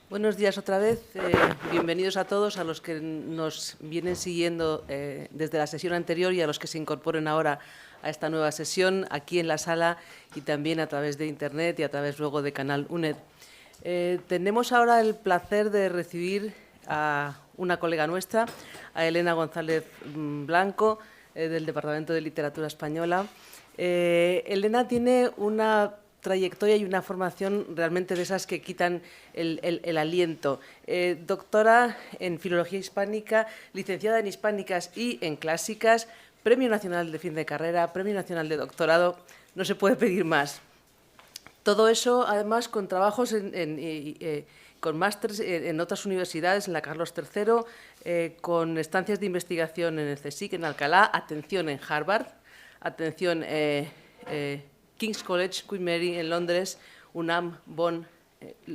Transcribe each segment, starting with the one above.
Buenos días otra vez. Bienvenidos a todos, a los que nos vienen siguiendo desde la sesión anterior y a los que se incorporen ahora a esta nueva sesión aquí en la sala y también a través de Internet y a través luego de Canal UNED. Tenemos ahora el placer de recibir a una colega nuestra, a Elena González Blanco, del Departamento de Literatura Española. Elena tiene una trayectoria y una formación realmente de esas que quitan el aliento. Doctora en Filología Hispánica, licenciada en Hispánicas y en Clásicas, Premio Nacional de Fin de Carrera, Premio Nacional de Doctorado, no se puede pedir más. Todo eso, además, con trabajos con másteres en otras universidades, en la Carlos III, con estancias de investigación en el CSIC, en Alcalá, atención en Harvard, atención King's College, Queen Mary en Londres, UNAM, Bonn,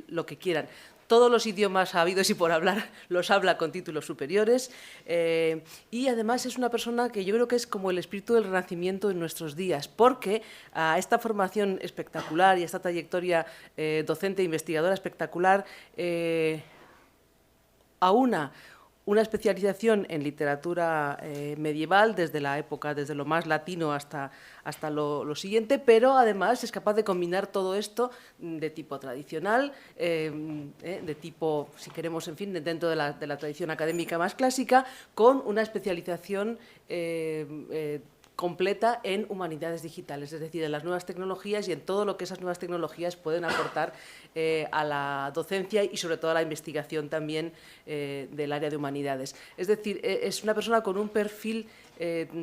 lo que quieran. Todos los idiomas habidos y por hablar los habla con títulos superiores y además es una persona que yo creo que es como el espíritu del Renacimiento en nuestros días, porque a esta formación espectacular y a esta trayectoria docente e investigadora espectacular aúna una especialización en literatura medieval, desde la época, desde lo más latino hasta lo siguiente, pero además es capaz de combinar todo esto de tipo tradicional, de tipo, si queremos, en fin, dentro de la tradición académica más clásica, con una especialización completa en humanidades digitales, es decir, en las nuevas tecnologías y en todo lo que esas nuevas tecnologías pueden aportar a la docencia y sobre todo a la investigación también del área de humanidades. Es decir, es una persona con un perfil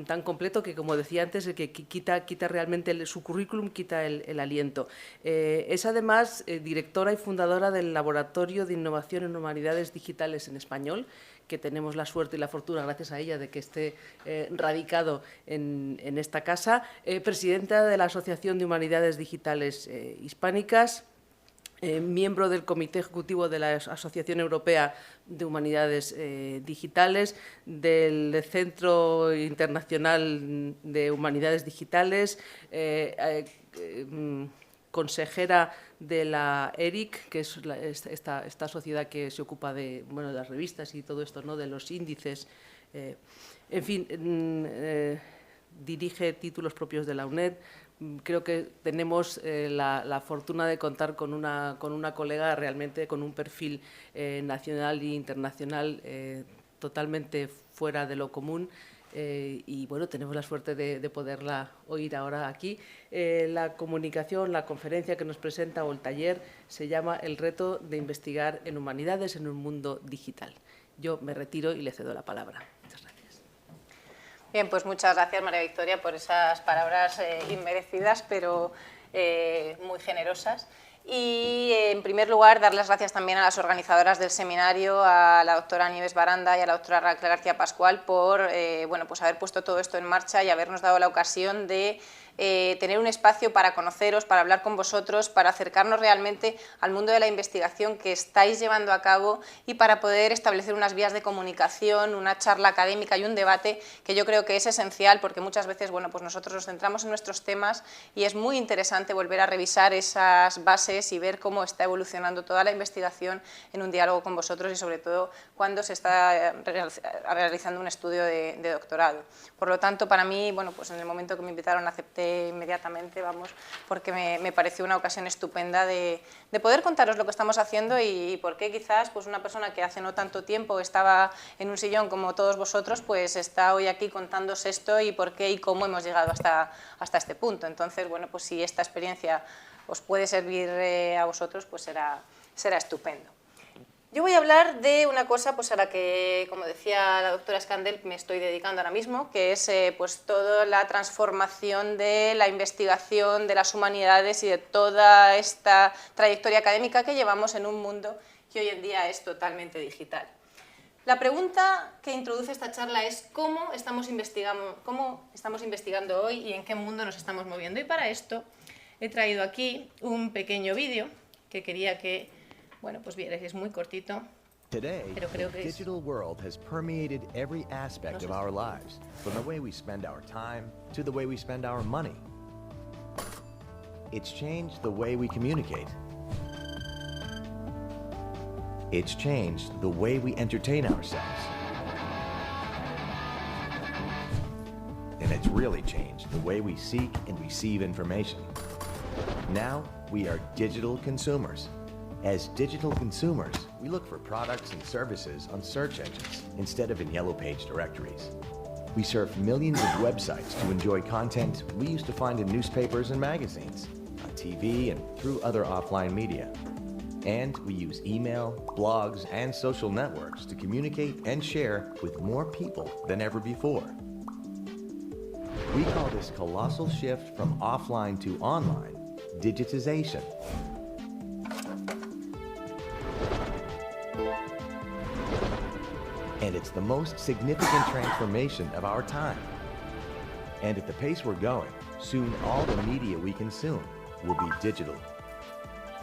tan completo que, como decía antes, que quita realmente su currículum, quita el aliento. Es además directora y fundadora del Laboratorio de Innovación en Humanidades Digitales en Español, que tenemos la suerte y la fortuna, gracias a ella, de que esté radicado en esta casa, presidenta de la Asociación de Humanidades Digitales Hispánicas, miembro del Comité Ejecutivo de la Asociación Europea de Humanidades Digitales, del Centro Internacional de Humanidades Digitales, consejera de la ERIC, que es esta sociedad que se ocupa de las revistas y todo esto, ¿no?, de los índices. En fin, dirige títulos propios de la UNED. Creo que tenemos la fortuna de contar con una colega realmente con un perfil nacional e internacional totalmente fuera de lo común. Y bueno, tenemos la suerte de poderla oír ahora aquí. La comunicación, la conferencia que nos presenta o el taller se llama El reto de investigar en humanidades en un mundo digital. Yo me retiro y le cedo la palabra. Muchas gracias. Bien, pues muchas gracias, María Victoria, por esas palabras inmerecidas, pero muy generosas. Y, en primer lugar, dar las gracias también a las organizadoras del seminario, a la doctora Nieves Baranda y a la doctora Raquel García Pascual por pues haber puesto todo esto en marcha y habernos dado la ocasión de tener un espacio para conoceros, para hablar con vosotros, para acercarnos realmente al mundo de la investigación que estáis llevando a cabo y para poder establecer unas vías de comunicación, una charla académica y un debate que yo creo que es esencial, porque muchas veces pues nosotros nos centramos en nuestros temas y es muy interesante volver a revisar esas bases y ver cómo está evolucionando toda la investigación en un diálogo con vosotros y sobre todo cuando se está realizando un estudio de doctorado. Por lo tanto, para mí, pues en el momento que me invitaron acepté inmediatamente, porque me pareció una ocasión estupenda de poder contaros lo que estamos haciendo y por qué quizás pues una persona que hace no tanto tiempo estaba en un sillón como todos vosotros, pues está hoy aquí contándoos esto y por qué y cómo hemos llegado hasta este punto. Entonces, pues si esta experiencia os puede servir a vosotros, pues será estupendo. Yo voy a hablar de una cosa a la que, como decía la doctora Scandell, me estoy dedicando ahora mismo, que es pues toda la transformación de la investigación de las humanidades y de toda esta trayectoria académica que llevamos en un mundo que hoy en día es totalmente digital. La pregunta que introduce esta charla es cómo estamos investigando hoy y en qué mundo nos estamos moviendo. Y para esto he traído aquí un pequeño vídeo que quería que pues vierais, es muy cortito. Today, the digital world has permeated every aspect of our lives, from the way we spend our time to the way we spend our money. It's changed the way we communicate. It's changed the way we entertain ourselves. And it's really changed the way we seek and receive information. Now, we are digital consumers. As digital consumers, we look for products and services on search engines instead of in yellow page directories. We surf millions of websites to enjoy content we used to find in newspapers and magazines, on TV and through other offline media. And we use email, blogs, and social networks to communicate and share with more people than ever before. We call this colossal shift from offline to online digitization. And it's the most significant transformation of our time. And at the pace we're going, soon all the media we consume will be digital.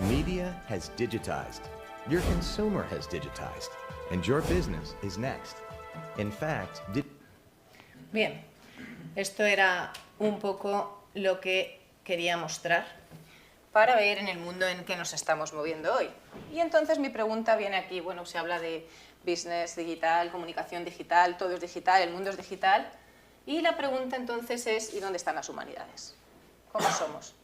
Media has digitized, your consumer has digitized, and your business is next. In fact, Bien, esto era un poco lo que quería mostrar para ver en el mundo en que nos estamos moviendo hoy. Y entonces mi pregunta viene aquí, bueno, se habla de business digital, comunicación digital, todo es digital, el mundo es digital. Y la pregunta entonces es, ¿y dónde están las humanidades? ¿Cómo somos?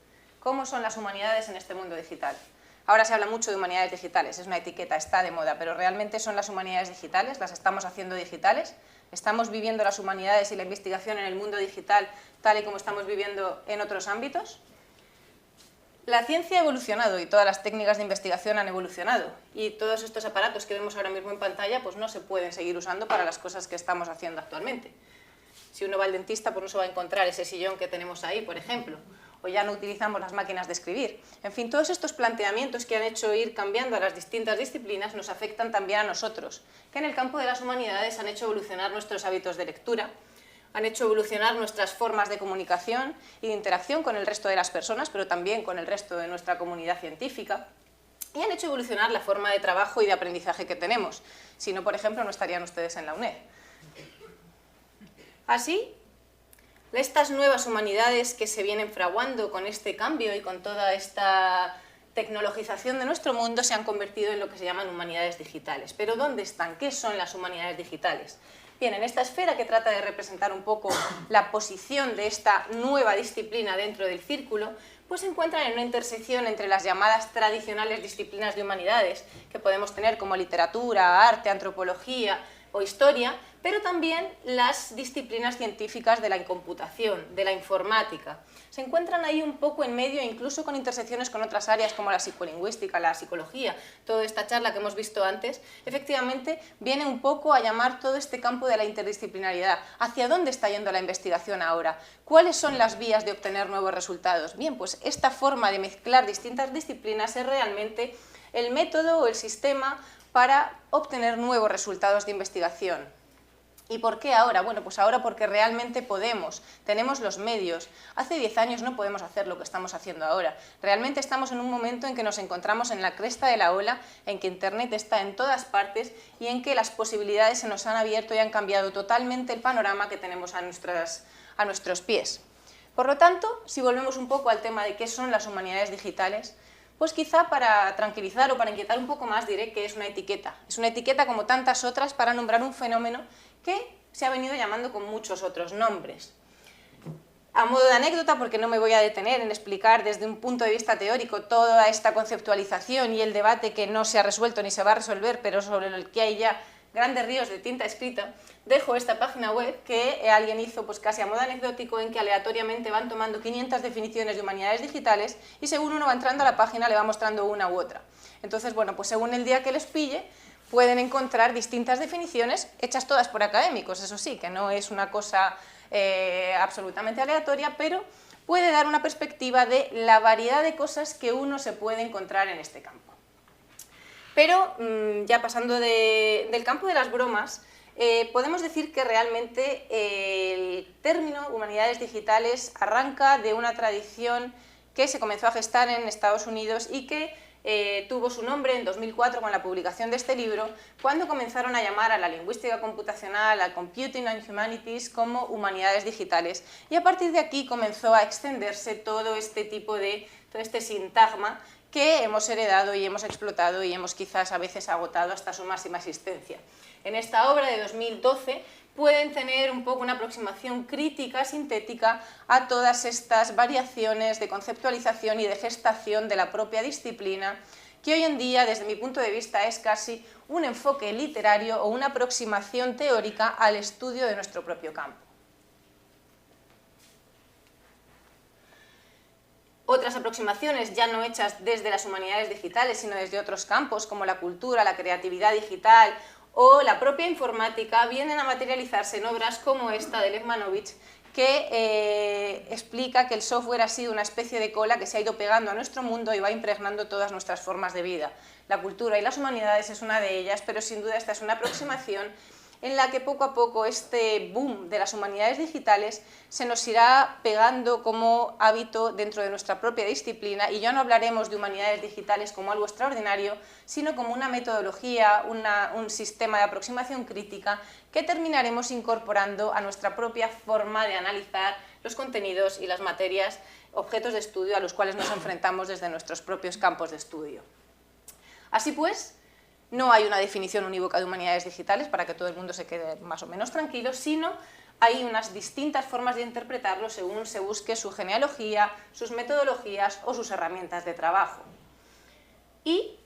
¿Cómo son las humanidades en este mundo digital? Ahora se habla mucho de humanidades digitales, es una etiqueta, está de moda, pero ¿realmente son las humanidades digitales? ¿Las estamos haciendo digitales? ¿Estamos viviendo las humanidades y la investigación en el mundo digital tal y como estamos viviendo en otros ámbitos? La ciencia ha evolucionado y todas las técnicas de investigación han evolucionado y todos estos aparatos que vemos ahora mismo en pantalla pues no se pueden seguir usando para las cosas que estamos haciendo actualmente. Si uno va al dentista pues no se va a encontrar ese sillón que tenemos ahí, por ejemplo, o ya no utilizamos las máquinas de escribir. En fin, todos estos planteamientos que han hecho ir cambiando a las distintas disciplinas nos afectan también a nosotros, que en el campo de las humanidades han hecho evolucionar nuestros hábitos de lectura, han hecho evolucionar nuestras formas de comunicación y de interacción con el resto de las personas, pero también con el resto de nuestra comunidad científica, y han hecho evolucionar la forma de trabajo y de aprendizaje que tenemos. Si no, por ejemplo, no estarían ustedes en la UNED. Así, estas nuevas humanidades que se vienen fraguando con este cambio y con toda esta tecnologización de nuestro mundo se han convertido en lo que se llaman humanidades digitales. Pero ¿dónde están? ¿Qué son las humanidades digitales? Bien, en esta esfera que trata de representar un poco la posición de esta nueva disciplina dentro del círculo, pues se encuentran en una intersección entre las llamadas tradicionales disciplinas de humanidades, que podemos tener como literatura, arte, antropología o historia, pero también las disciplinas científicas de la computación, de la informática. Se encuentran ahí un poco en medio, incluso con intersecciones con otras áreas como la psicolingüística, la psicología. Toda esta charla que hemos visto antes, efectivamente, viene un poco a llamar todo este campo de la interdisciplinariedad. ¿Hacia dónde está yendo la investigación ahora? ¿Cuáles son las vías de obtener nuevos resultados? Bien, pues esta forma de mezclar distintas disciplinas es realmente el método o el sistema para obtener nuevos resultados de investigación. ¿Y por qué ahora? Bueno, pues ahora porque realmente podemos, tenemos los medios. Hace 10 años no podemos hacer lo que estamos haciendo ahora. Realmente estamos en un momento en que nos encontramos en la cresta de la ola, en que Internet está en todas partes y en que las posibilidades se nos han abierto y han cambiado totalmente el panorama que tenemos a nuestros pies. Por lo tanto, si volvemos un poco al tema de qué son las humanidades digitales, pues quizá para tranquilizar o para inquietar un poco más diré que es una etiqueta. Es una etiqueta como tantas otras para nombrar un fenómeno que se ha venido llamando con muchos otros nombres. A modo de anécdota, porque no me voy a detener en explicar desde un punto de vista teórico toda esta conceptualización y el debate que no se ha resuelto ni se va a resolver, pero sobre el que hay ya grandes ríos de tinta escrita, dejo esta página web que alguien hizo pues casi a modo anecdótico, en que aleatoriamente van tomando 500 definiciones de humanidades digitales y según uno va entrando a la página le va mostrando una u otra. Entonces, bueno, pues según el día que les pille, pueden encontrar distintas definiciones hechas todas por académicos, eso sí, que no es una cosa absolutamente aleatoria, pero puede dar una perspectiva de la variedad de cosas que uno se puede encontrar en este campo. Pero ya pasando del campo de las bromas, podemos decir que realmente el término humanidades digitales arranca de una tradición que se comenzó a gestar en Estados Unidos y que tuvo su nombre en 2004 con la publicación de este libro, cuando comenzaron a llamar a la lingüística computacional, al Computing and Humanities, como humanidades digitales. Y a partir de aquí comenzó a extenderse todo este tipo de, todo este sintagma que hemos heredado y hemos explotado y hemos quizás a veces agotado hasta su máxima existencia. En esta obra de 2012 pueden tener un poco una aproximación crítica, sintética, a todas estas variaciones de conceptualización y de gestación de la propia disciplina, que hoy en día, desde mi punto de vista, es casi un enfoque literario o una aproximación teórica al estudio de nuestro propio campo. Otras aproximaciones, ya no hechas desde las humanidades digitales, sino desde otros campos, como la cultura, la creatividad digital o la propia informática, vienen a materializarse en obras como esta de Lev Manovich, que explica que el software ha sido una especie de cola que se ha ido pegando a nuestro mundo y va impregnando todas nuestras formas de vida. La cultura y las humanidades es una de ellas, pero sin duda esta es una aproximación en la que poco a poco este boom de las humanidades digitales se nos irá pegando como hábito dentro de nuestra propia disciplina, y ya no hablaremos de humanidades digitales como algo extraordinario, sino como una metodología, un sistema de aproximación crítica que terminaremos incorporando a nuestra propia forma de analizar los contenidos y las materias, objetos de estudio a los cuales nos enfrentamos desde nuestros propios campos de estudio. Así pues, no hay una definición unívoca de humanidades digitales para que todo el mundo se quede más o menos tranquilo, sino hay unas distintas formas de interpretarlo según se busque su genealogía, sus metodologías o sus herramientas de trabajo. Y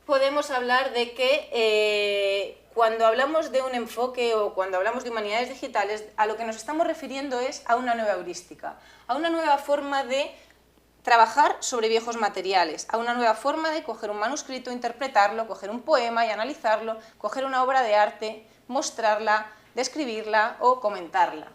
podemos hablar de que cuando hablamos de un enfoque o cuando hablamos de humanidades digitales, a lo que nos estamos refiriendo es a una nueva heurística, a una nueva forma de trabajar sobre viejos materiales, a una nueva forma de coger un manuscrito, interpretarlo, coger un poema y analizarlo, coger una obra de arte, mostrarla, describirla o comentarla.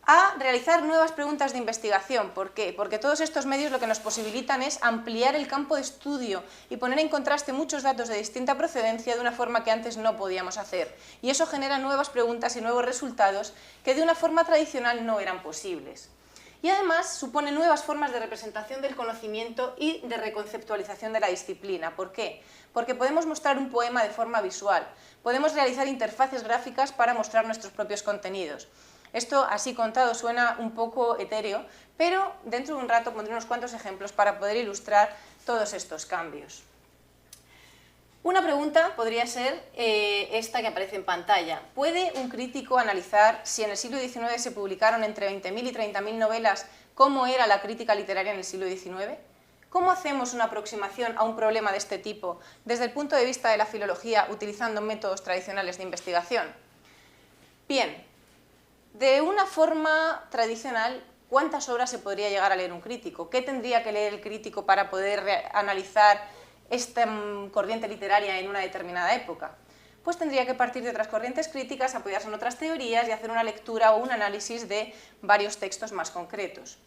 A realizar nuevas preguntas de investigación. ¿Por qué? Porque todos estos medios lo que nos posibilitan es ampliar el campo de estudio y poner en contraste muchos datos de distinta procedencia de una forma que antes no podíamos hacer. Y eso genera nuevas preguntas y nuevos resultados que de una forma tradicional no eran posibles. Y además supone nuevas formas de representación del conocimiento y de reconceptualización de la disciplina. ¿Por qué? Porque podemos mostrar un poema de forma visual, podemos realizar interfaces gráficas para mostrar nuestros propios contenidos. Esto, así contado, suena un poco etéreo, pero dentro de un rato pondré unos cuantos ejemplos para poder ilustrar todos estos cambios. Una pregunta podría ser esta que aparece en pantalla. ¿Puede un crítico analizar si en el siglo XIX se publicaron entre 20.000 y 30.000 novelas, cómo era la crítica literaria en el siglo XIX? ¿Cómo hacemos una aproximación a un problema de este tipo desde el punto de vista de la filología utilizando métodos tradicionales de investigación? Bien, de una forma tradicional, ¿cuántas obras se podría llegar a leer un crítico? ¿Qué tendría que leer el crítico para poder analizar esta corriente literaria en una determinada época? Pues tendría que partir de otras corrientes críticas, apoyarse en otras teorías y hacer una lectura o un análisis de varios textos más concretos.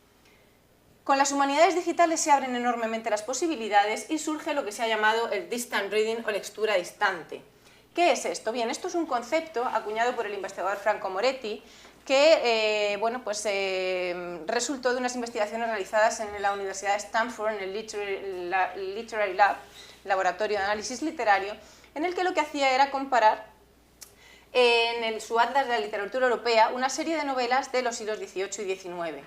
Con las humanidades digitales se abren enormemente las posibilidades y surge lo que se ha llamado el distant reading o lectura distante. ¿Qué es esto? Bien, esto es un concepto acuñado por el investigador Franco Moretti que resultó de unas investigaciones realizadas en la Universidad de Stanford, en el Literary Lab, laboratorio de análisis literario, en el que lo que hacía era comparar en su Atlas de la Literatura Europea una serie de novelas de los siglos XVIII y XIX.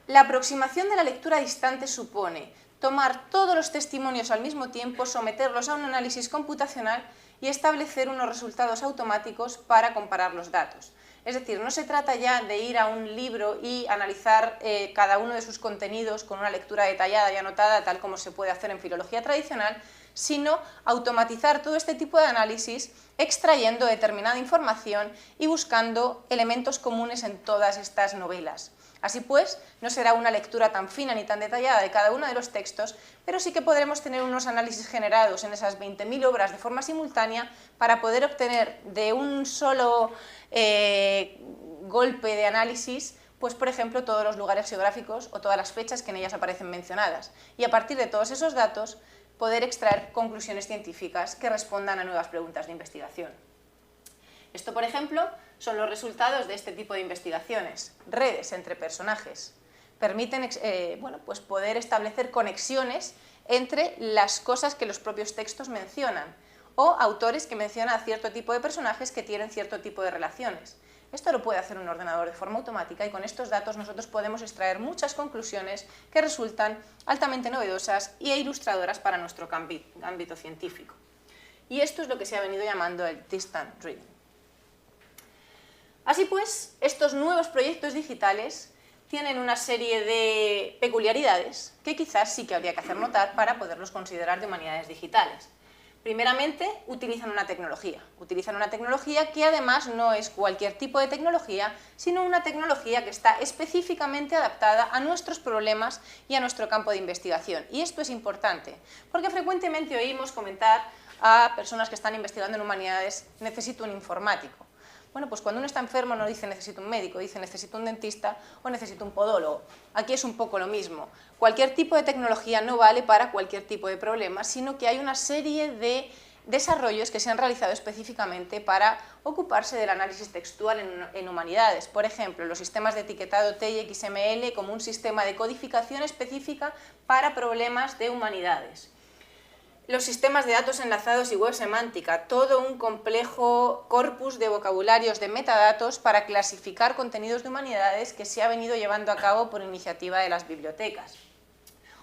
La aproximación de la lectura distante supone tomar todos los testimonios al mismo tiempo, someterlos a un análisis computacional y establecer unos resultados automáticos para comparar los datos. Es decir, no se trata ya de ir a un libro y analizar cada uno de sus contenidos con una lectura detallada y anotada, tal como se puede hacer en filología tradicional, sino automatizar todo este tipo de análisis extrayendo determinada información y buscando elementos comunes en todas estas novelas. Así pues, no será una lectura tan fina ni tan detallada de cada uno de los textos, pero sí que podremos tener unos análisis generados en esas 20.000 obras de forma simultánea para poder obtener de un solo golpe de análisis, pues por ejemplo, todos los lugares geográficos o todas las fechas que en ellas aparecen mencionadas. Y a partir de todos esos datos, poder extraer conclusiones científicas que respondan a nuevas preguntas de investigación. Esto, por ejemplo, son los resultados de este tipo de investigaciones. Redes entre personajes permiten pues poder establecer conexiones entre las cosas que los propios textos mencionan o autores que mencionan a cierto tipo de personajes que tienen cierto tipo de relaciones. Esto lo puede hacer un ordenador de forma automática y con estos datos nosotros podemos extraer muchas conclusiones que resultan altamente novedosas e ilustradoras para nuestro ámbito científico. Y esto es lo que se ha venido llamando el distant reading. Así pues, estos nuevos proyectos digitales tienen una serie de peculiaridades que quizás sí que habría que hacer notar para poderlos considerar de humanidades digitales. Primeramente, utilizan una tecnología que además no es cualquier tipo de tecnología, sino una tecnología que está específicamente adaptada a nuestros problemas y a nuestro campo de investigación. Y esto es importante, porque frecuentemente oímos comentar a personas que están investigando en humanidades: necesito un informático. Bueno, pues cuando uno está enfermo no dice necesito un médico, dice necesito un dentista o necesito un podólogo. Aquí es un poco lo mismo. Cualquier tipo de tecnología no vale para cualquier tipo de problema, sino que hay una serie de desarrollos que se han realizado específicamente para ocuparse del análisis textual en humanidades. Por ejemplo, los sistemas de etiquetado TI y XML como un sistema de codificación específica para problemas de humanidades. Los sistemas de datos enlazados y web semántica, todo un complejo corpus de vocabularios de metadatos para clasificar contenidos de humanidades que se ha venido llevando a cabo por iniciativa de las bibliotecas.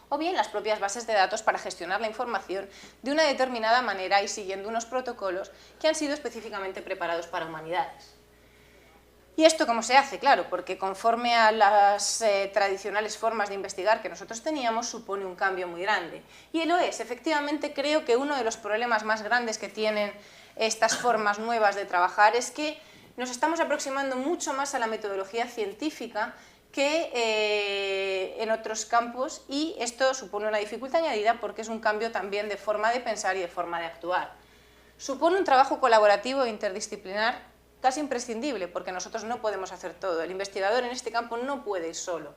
O bien las propias bases de datos para gestionar la información de una determinada manera y siguiendo unos protocolos que han sido específicamente preparados para humanidades. ¿Y esto cómo se hace? Claro, porque conforme a las tradicionales formas de investigar que nosotros teníamos, supone un cambio muy grande. Y lo es. Efectivamente, creo que uno de los problemas más grandes que tienen estas formas nuevas de trabajar es que nos estamos aproximando mucho más a la metodología científica que en otros campos, y esto supone una dificultad añadida porque es un cambio también de forma de pensar y de forma de actuar. Supone un trabajo colaborativo e interdisciplinar casi imprescindible, porque nosotros no podemos hacer todo. El investigador en este campo no puede ir solo.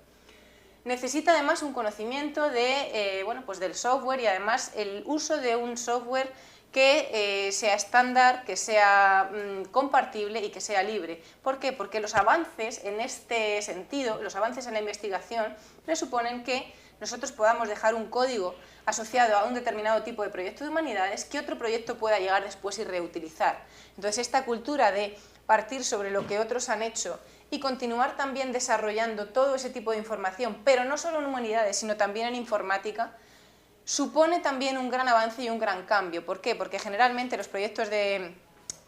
Necesita además un conocimiento del software y además el uso de un software que sea estándar, que sea compartible y que sea libre. ¿Por qué? Porque los avances en este sentido, los avances en la investigación, presuponen que nosotros podamos dejar un código asociado a un determinado tipo de proyecto de humanidades que otro proyecto pueda llegar después y reutilizar. Entonces, esta cultura de partir sobre lo que otros han hecho y continuar también desarrollando todo ese tipo de información, pero no solo en humanidades, sino también en informática, supone también un gran avance y un gran cambio. ¿Por qué? Porque generalmente los proyectos de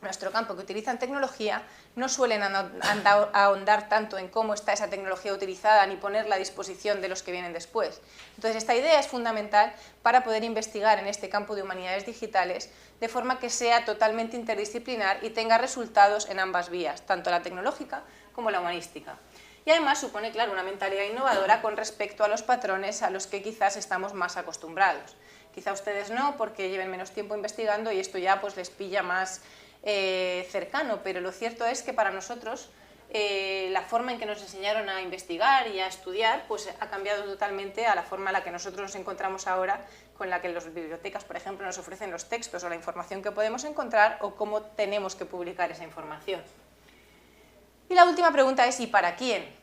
nuestro campo que utilizan tecnología no suelen ahondar tanto en cómo está esa tecnología utilizada ni ponerla a disposición de los que vienen después. Entonces, esta idea es fundamental para poder investigar en este campo de humanidades digitales de forma que sea totalmente interdisciplinar y tenga resultados en ambas vías, tanto la tecnológica como la humanística. Y además supone, claro, una mentalidad innovadora con respecto a los patrones a los que quizás estamos más acostumbrados. Quizá ustedes no, porque lleven menos tiempo investigando y esto ya pues les pilla más cercano, pero lo cierto es que para nosotros la forma en que nos enseñaron a investigar y a estudiar pues ha cambiado totalmente a la forma en la que nosotros nos encontramos ahora, con la que las bibliotecas, por ejemplo, nos ofrecen los textos o la información que podemos encontrar o cómo tenemos que publicar esa información. Y la última pregunta es ¿y para quién?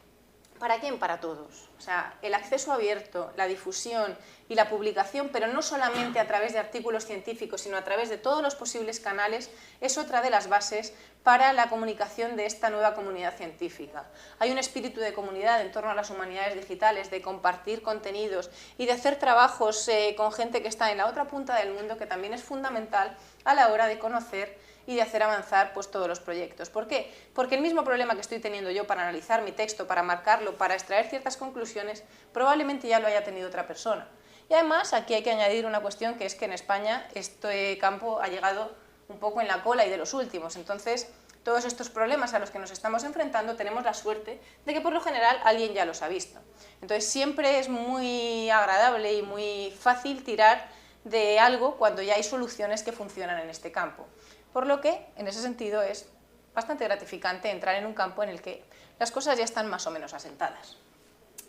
¿Para quién? Para todos. O sea, el acceso abierto, la difusión y la publicación, pero no solamente a través de artículos científicos, sino a través de todos los posibles canales, es otra de las bases para la comunicación de esta nueva comunidad científica. Hay un espíritu de comunidad en torno a las humanidades digitales, de compartir contenidos y de hacer trabajos con gente que está en la otra punta del mundo, que también es fundamental a la hora de conocer y de hacer avanzar pues, todos los proyectos. ¿Por qué? Porque el mismo problema que estoy teniendo yo para analizar mi texto, para marcarlo, para extraer ciertas conclusiones, probablemente ya lo haya tenido otra persona. Y además aquí hay que añadir una cuestión, que es que en España este campo ha llegado un poco en la cola y de los últimos. Entonces, todos estos problemas a los que nos estamos enfrentando tenemos la suerte de que por lo general alguien ya los ha visto. Entonces siempre es muy agradable y muy fácil tirar de algo cuando ya hay soluciones que funcionan en este campo. Por lo que, en ese sentido, es bastante gratificante entrar en un campo en el que las cosas ya están más o menos asentadas.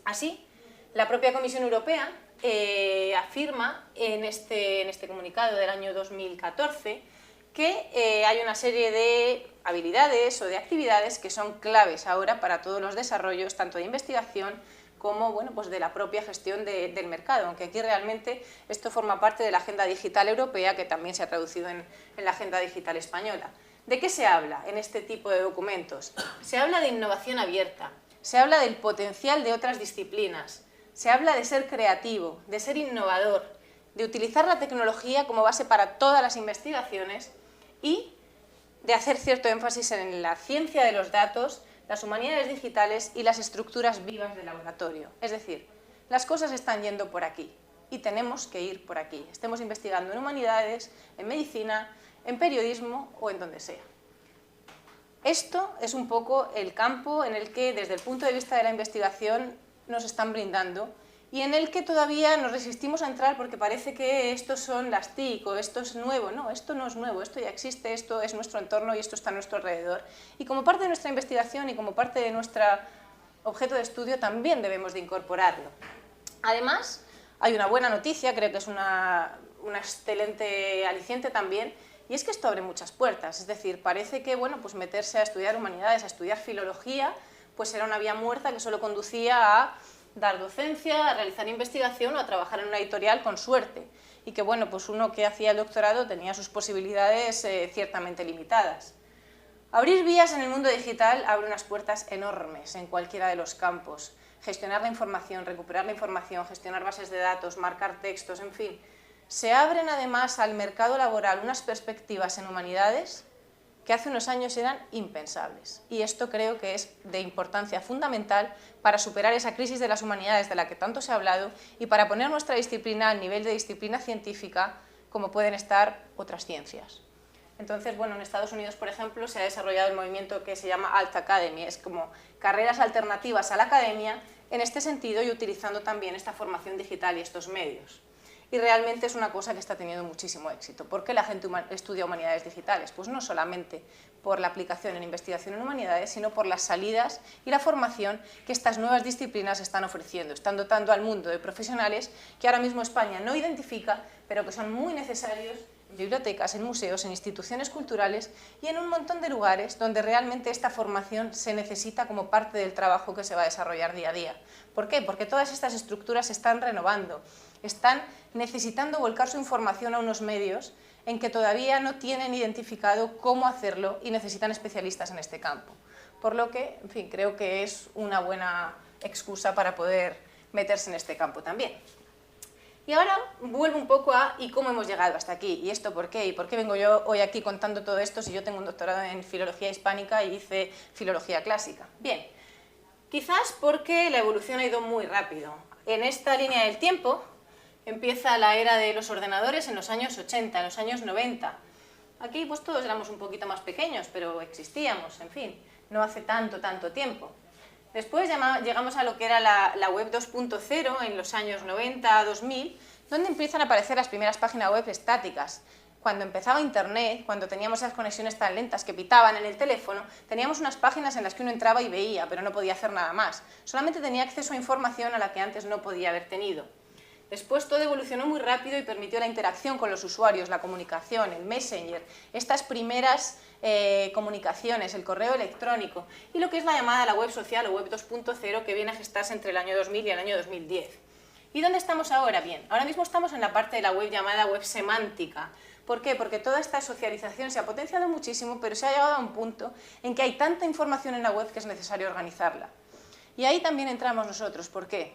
Así, la propia Comisión Europea afirma en este comunicado del año 2014 que hay una serie de habilidades o de actividades que son claves ahora para todos los desarrollos, tanto de investigación como pues de la propia gestión del mercado, aunque aquí realmente esto forma parte de la Agenda Digital Europea, que también se ha traducido en la Agenda Digital Española. ¿De qué se habla en este tipo de documentos? Se habla de innovación abierta, se habla del potencial de otras disciplinas, se habla de ser creativo, de ser innovador, de utilizar la tecnología como base para todas las investigaciones y de hacer cierto énfasis en la ciencia de los datos, las humanidades digitales y las estructuras vivas del laboratorio. Es decir, las cosas están yendo por aquí y tenemos que ir por aquí. Estemos investigando en humanidades, en medicina, en periodismo o en donde sea. Esto es un poco el campo en el que, desde el punto de vista de la investigación, nos están brindando y en el que todavía nos resistimos a entrar porque parece que estos son las TIC o esto es nuevo. No, esto no es nuevo, esto ya existe, esto es nuestro entorno y esto está a nuestro alrededor. Y como parte de nuestra investigación y como parte de nuestro objeto de estudio también debemos de incorporarlo. Además, hay una buena noticia, creo que es una excelente aliciente también, y es que esto abre muchas puertas. Es decir, parece que bueno, pues meterse a estudiar humanidades, a estudiar filología, pues era una vía muerta que solo conducía a dar docencia, a realizar investigación o a trabajar en una editorial con suerte. Y que bueno, pues uno que hacía el doctorado tenía sus posibilidades ciertamente limitadas. Abrir vías en el mundo digital abre unas puertas enormes en cualquiera de los campos. Gestionar la información, recuperar la información, gestionar bases de datos, marcar textos, en fin. Se abren además al mercado laboral unas perspectivas en humanidades que hace unos años eran impensables. Y esto creo que es de importancia fundamental para superar esa crisis de las humanidades de la que tanto se ha hablado y para poner nuestra disciplina al nivel de disciplina científica como pueden estar otras ciencias. Entonces, bueno, en Estados Unidos, por ejemplo, se ha desarrollado el movimiento que se llama Alt Academy, es como carreras alternativas a la academia en este sentido y utilizando también esta formación digital y estos medios. Y realmente es una cosa que está teniendo muchísimo éxito. ¿Por qué la gente estudia humanidades digitales? Pues no solamente por la aplicación en investigación en humanidades, sino por las salidas y la formación que estas nuevas disciplinas están ofreciendo. Están dotando al mundo de profesionales que ahora mismo España no identifica, pero que son muy necesarios en bibliotecas, en museos, en instituciones culturales y en un montón de lugares donde realmente esta formación se necesita como parte del trabajo que se va a desarrollar día a día. ¿Por qué? Porque todas estas estructuras se están renovando, están necesitando volcar su información a unos medios en que todavía no tienen identificado cómo hacerlo y necesitan especialistas en este campo. Por lo que, en fin, creo que es una buena excusa para poder meterse en este campo también. Y ahora vuelvo un poco a ¿y cómo hemos llegado hasta aquí? ¿Y esto por qué? ¿Y por qué vengo yo hoy aquí contando todo esto si yo tengo un doctorado en filología hispánica y hice filología clásica? Bien, quizás porque la evolución ha ido muy rápido. En esta línea del tiempo empieza la era de los ordenadores en los años 80, en los años 90. Aquí pues todos éramos un poquito más pequeños, pero existíamos, en fin, no hace tanto tiempo. Después llegamos a lo que era la web 2.0 en los años 90, 2000, donde empiezan a aparecer las primeras páginas web estáticas. Cuando empezaba Internet, cuando teníamos esas conexiones tan lentas que pitaban en el teléfono, teníamos unas páginas en las que uno entraba y veía, pero no podía hacer nada más. Solamente tenía acceso a información a la que antes no podía haber tenido. Después todo evolucionó muy rápido y permitió la interacción con los usuarios, la comunicación, el Messenger, estas primeras comunicaciones, el correo electrónico y lo que es la llamada la web social o web 2.0 que viene a gestarse entre el año 2000 y el año 2010. ¿Y dónde estamos ahora? Bien, ahora mismo estamos en la parte de la web llamada web semántica. ¿Por qué? Porque toda esta socialización se ha potenciado muchísimo, pero se ha llegado a un punto en que hay tanta información en la web que es necesario organizarla. Y ahí también entramos nosotros. ¿Por qué?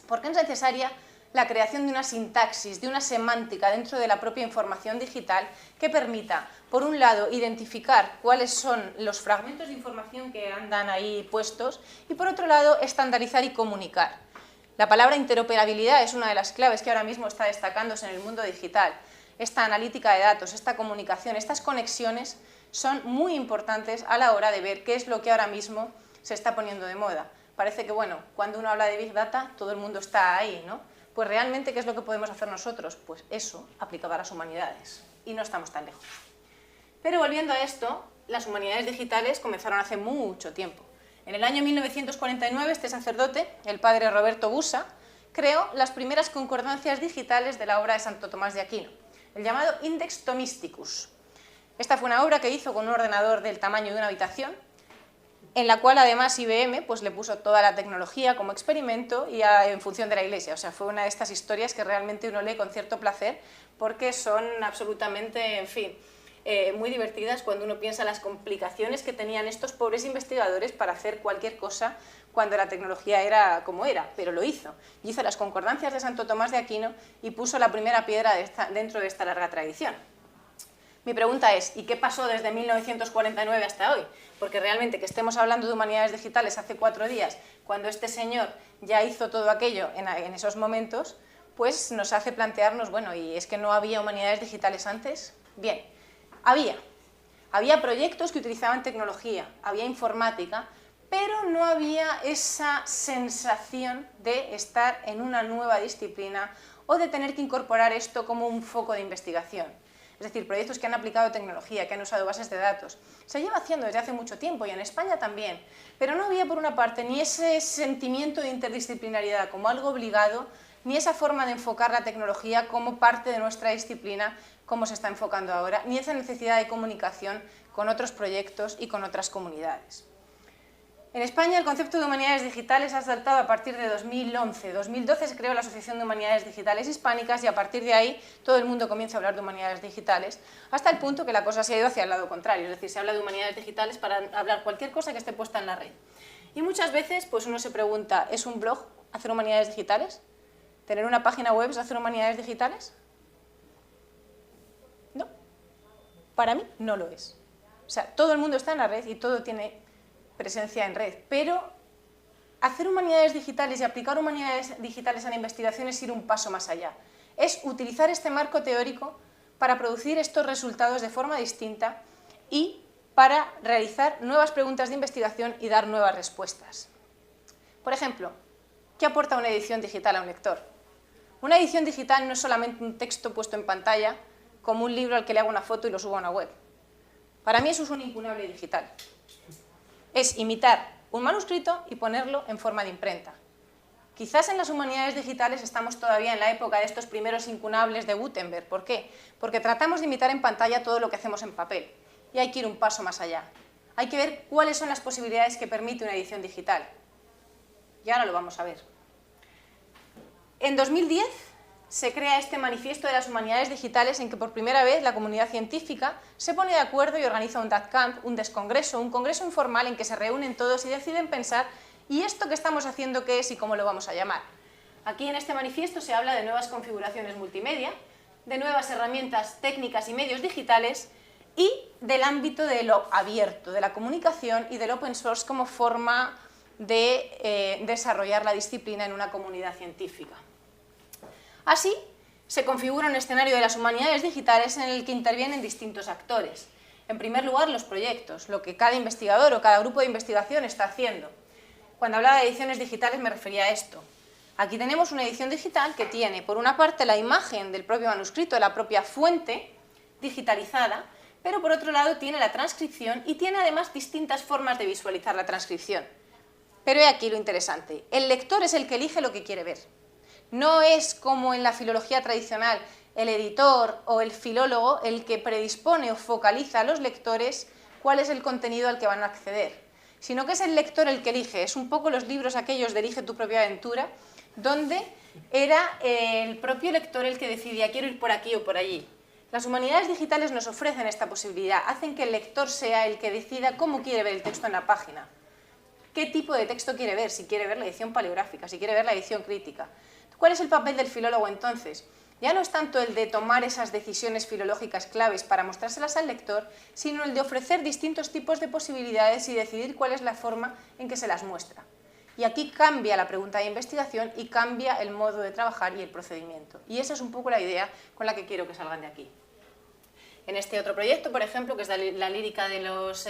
Porque es necesaria la creación de una sintaxis, de una semántica dentro de la propia información digital que permita, por un lado, identificar cuáles son los fragmentos de información que andan ahí puestos y, por otro lado, estandarizar y comunicar. La palabra interoperabilidad es una de las claves que ahora mismo está destacándose en el mundo digital. Esta analítica de datos, esta comunicación, estas conexiones son muy importantes a la hora de ver qué es lo que ahora mismo se está poniendo de moda. Parece que, bueno, cuando uno habla de Big Data, todo el mundo está ahí, ¿no? Pues realmente, ¿qué es lo que podemos hacer nosotros? Pues eso, aplicado a las humanidades. Y no estamos tan lejos. Pero volviendo a esto, las humanidades digitales comenzaron hace mucho tiempo. En el año 1949, este sacerdote, el padre Roberto Busa, creó las primeras concordancias digitales de la obra de Santo Tomás de Aquino, el llamado Index Thomisticus. Esta fue una obra que hizo con un ordenador del tamaño de una habitación, en la cual además IBM pues, le puso toda la tecnología como experimento y en función de la Iglesia. O sea, fue una de estas historias que realmente uno lee con cierto placer porque son absolutamente, en fin, muy divertidas cuando uno piensa las complicaciones que tenían estos pobres investigadores para hacer cualquier cosa cuando la tecnología era como era, pero lo hizo. Hizo las concordancias de Santo Tomás de Aquino y puso la primera piedra dentro de esta larga tradición. Mi pregunta es, ¿y qué pasó desde 1949 hasta hoy? Porque realmente que estemos hablando de humanidades digitales hace 4 días, cuando este señor ya hizo todo aquello en esos momentos, pues nos hace plantearnos, bueno, ¿y es que no había humanidades digitales antes? Bien, había proyectos que utilizaban tecnología, había informática, pero no había esa sensación de estar en una nueva disciplina o de tener que incorporar esto como un foco de investigación. Es decir, proyectos que han aplicado tecnología, que han usado bases de datos. Se lleva haciendo desde hace mucho tiempo y en España también, pero no había por una parte ni ese sentimiento de interdisciplinaridad como algo obligado, ni esa forma de enfocar la tecnología como parte de nuestra disciplina, como se está enfocando ahora, ni esa necesidad de comunicación con otros proyectos y con otras comunidades. En España el concepto de humanidades digitales ha saltado a partir de 2011. En 2012 se creó la Asociación de Humanidades Digitales Hispánicas y a partir de ahí todo el mundo comienza a hablar de humanidades digitales, hasta el punto que la cosa se ha ido hacia el lado contrario, es decir, se habla de humanidades digitales para hablar cualquier cosa que esté puesta en la red. Y muchas veces pues uno se pregunta, ¿es un blog hacer humanidades digitales? ¿Tener una página web es hacer humanidades digitales? No, para mí no lo es. O sea, todo el mundo está en la red y todo tiene presencia en red, pero hacer humanidades digitales y aplicar humanidades digitales a la investigación es ir un paso más allá. Es utilizar este marco teórico para producir estos resultados de forma distinta y para realizar nuevas preguntas de investigación y dar nuevas respuestas. Por ejemplo, ¿qué aporta una edición digital a un lector? Una edición digital no es solamente un texto puesto en pantalla, como un libro al que le hago una foto y lo subo a una web. Para mí eso es un incunable digital. Es imitar un manuscrito y ponerlo en forma de imprenta. Quizás en las humanidades digitales estamos todavía en la época de estos primeros incunables de Gutenberg. ¿Por qué? Porque tratamos de imitar en pantalla todo lo que hacemos en papel. Y hay que ir un paso más allá. Hay que ver cuáles son las posibilidades que permite una edición digital. Y ahora lo vamos a ver. En 2010 se crea este manifiesto de las humanidades digitales en que por primera vez la comunidad científica se pone de acuerdo y organiza un DATCamp, un descongreso, un congreso informal en que se reúnen todos y deciden pensar ¿y esto que estamos haciendo qué es y cómo lo vamos a llamar? Aquí en este manifiesto se habla de nuevas configuraciones multimedia, de nuevas herramientas técnicas y medios digitales y del ámbito de lo abierto, de la comunicación y del open source como forma de desarrollar la disciplina en una comunidad científica. Así, se configura un escenario de las humanidades digitales en el que intervienen distintos actores. En primer lugar, los proyectos, lo que cada investigador o cada grupo de investigación está haciendo. Cuando hablaba de ediciones digitales me refería a esto. Aquí tenemos una edición digital que tiene, por una parte, la imagen del propio manuscrito, de la propia fuente digitalizada, pero por otro lado tiene la transcripción y tiene además distintas formas de visualizar la transcripción. Pero he aquí lo interesante, el lector es el que elige lo que quiere ver. No es como en la filología tradicional el editor o el filólogo el que predispone o focaliza a los lectores cuál es el contenido al que van a acceder, sino que es el lector el que elige. Es un poco los libros aquellos de Elige tu propia aventura, donde era el propio lector el que decidía quiero ir por aquí o por allí. Las humanidades digitales nos ofrecen esta posibilidad, hacen que el lector sea el que decida cómo quiere ver el texto en la página, qué tipo de texto quiere ver, si quiere ver la edición paleográfica, si quiere ver la edición crítica. ¿Cuál es el papel del filólogo entonces? Ya no es tanto el de tomar esas decisiones filológicas claves para mostrárselas al lector, sino el de ofrecer distintos tipos de posibilidades y decidir cuál es la forma en que se las muestra. Y aquí cambia la pregunta de investigación y cambia el modo de trabajar y el procedimiento. Y esa es un poco la idea con la que quiero que salgan de aquí. En este otro proyecto, por ejemplo, que es la lírica de los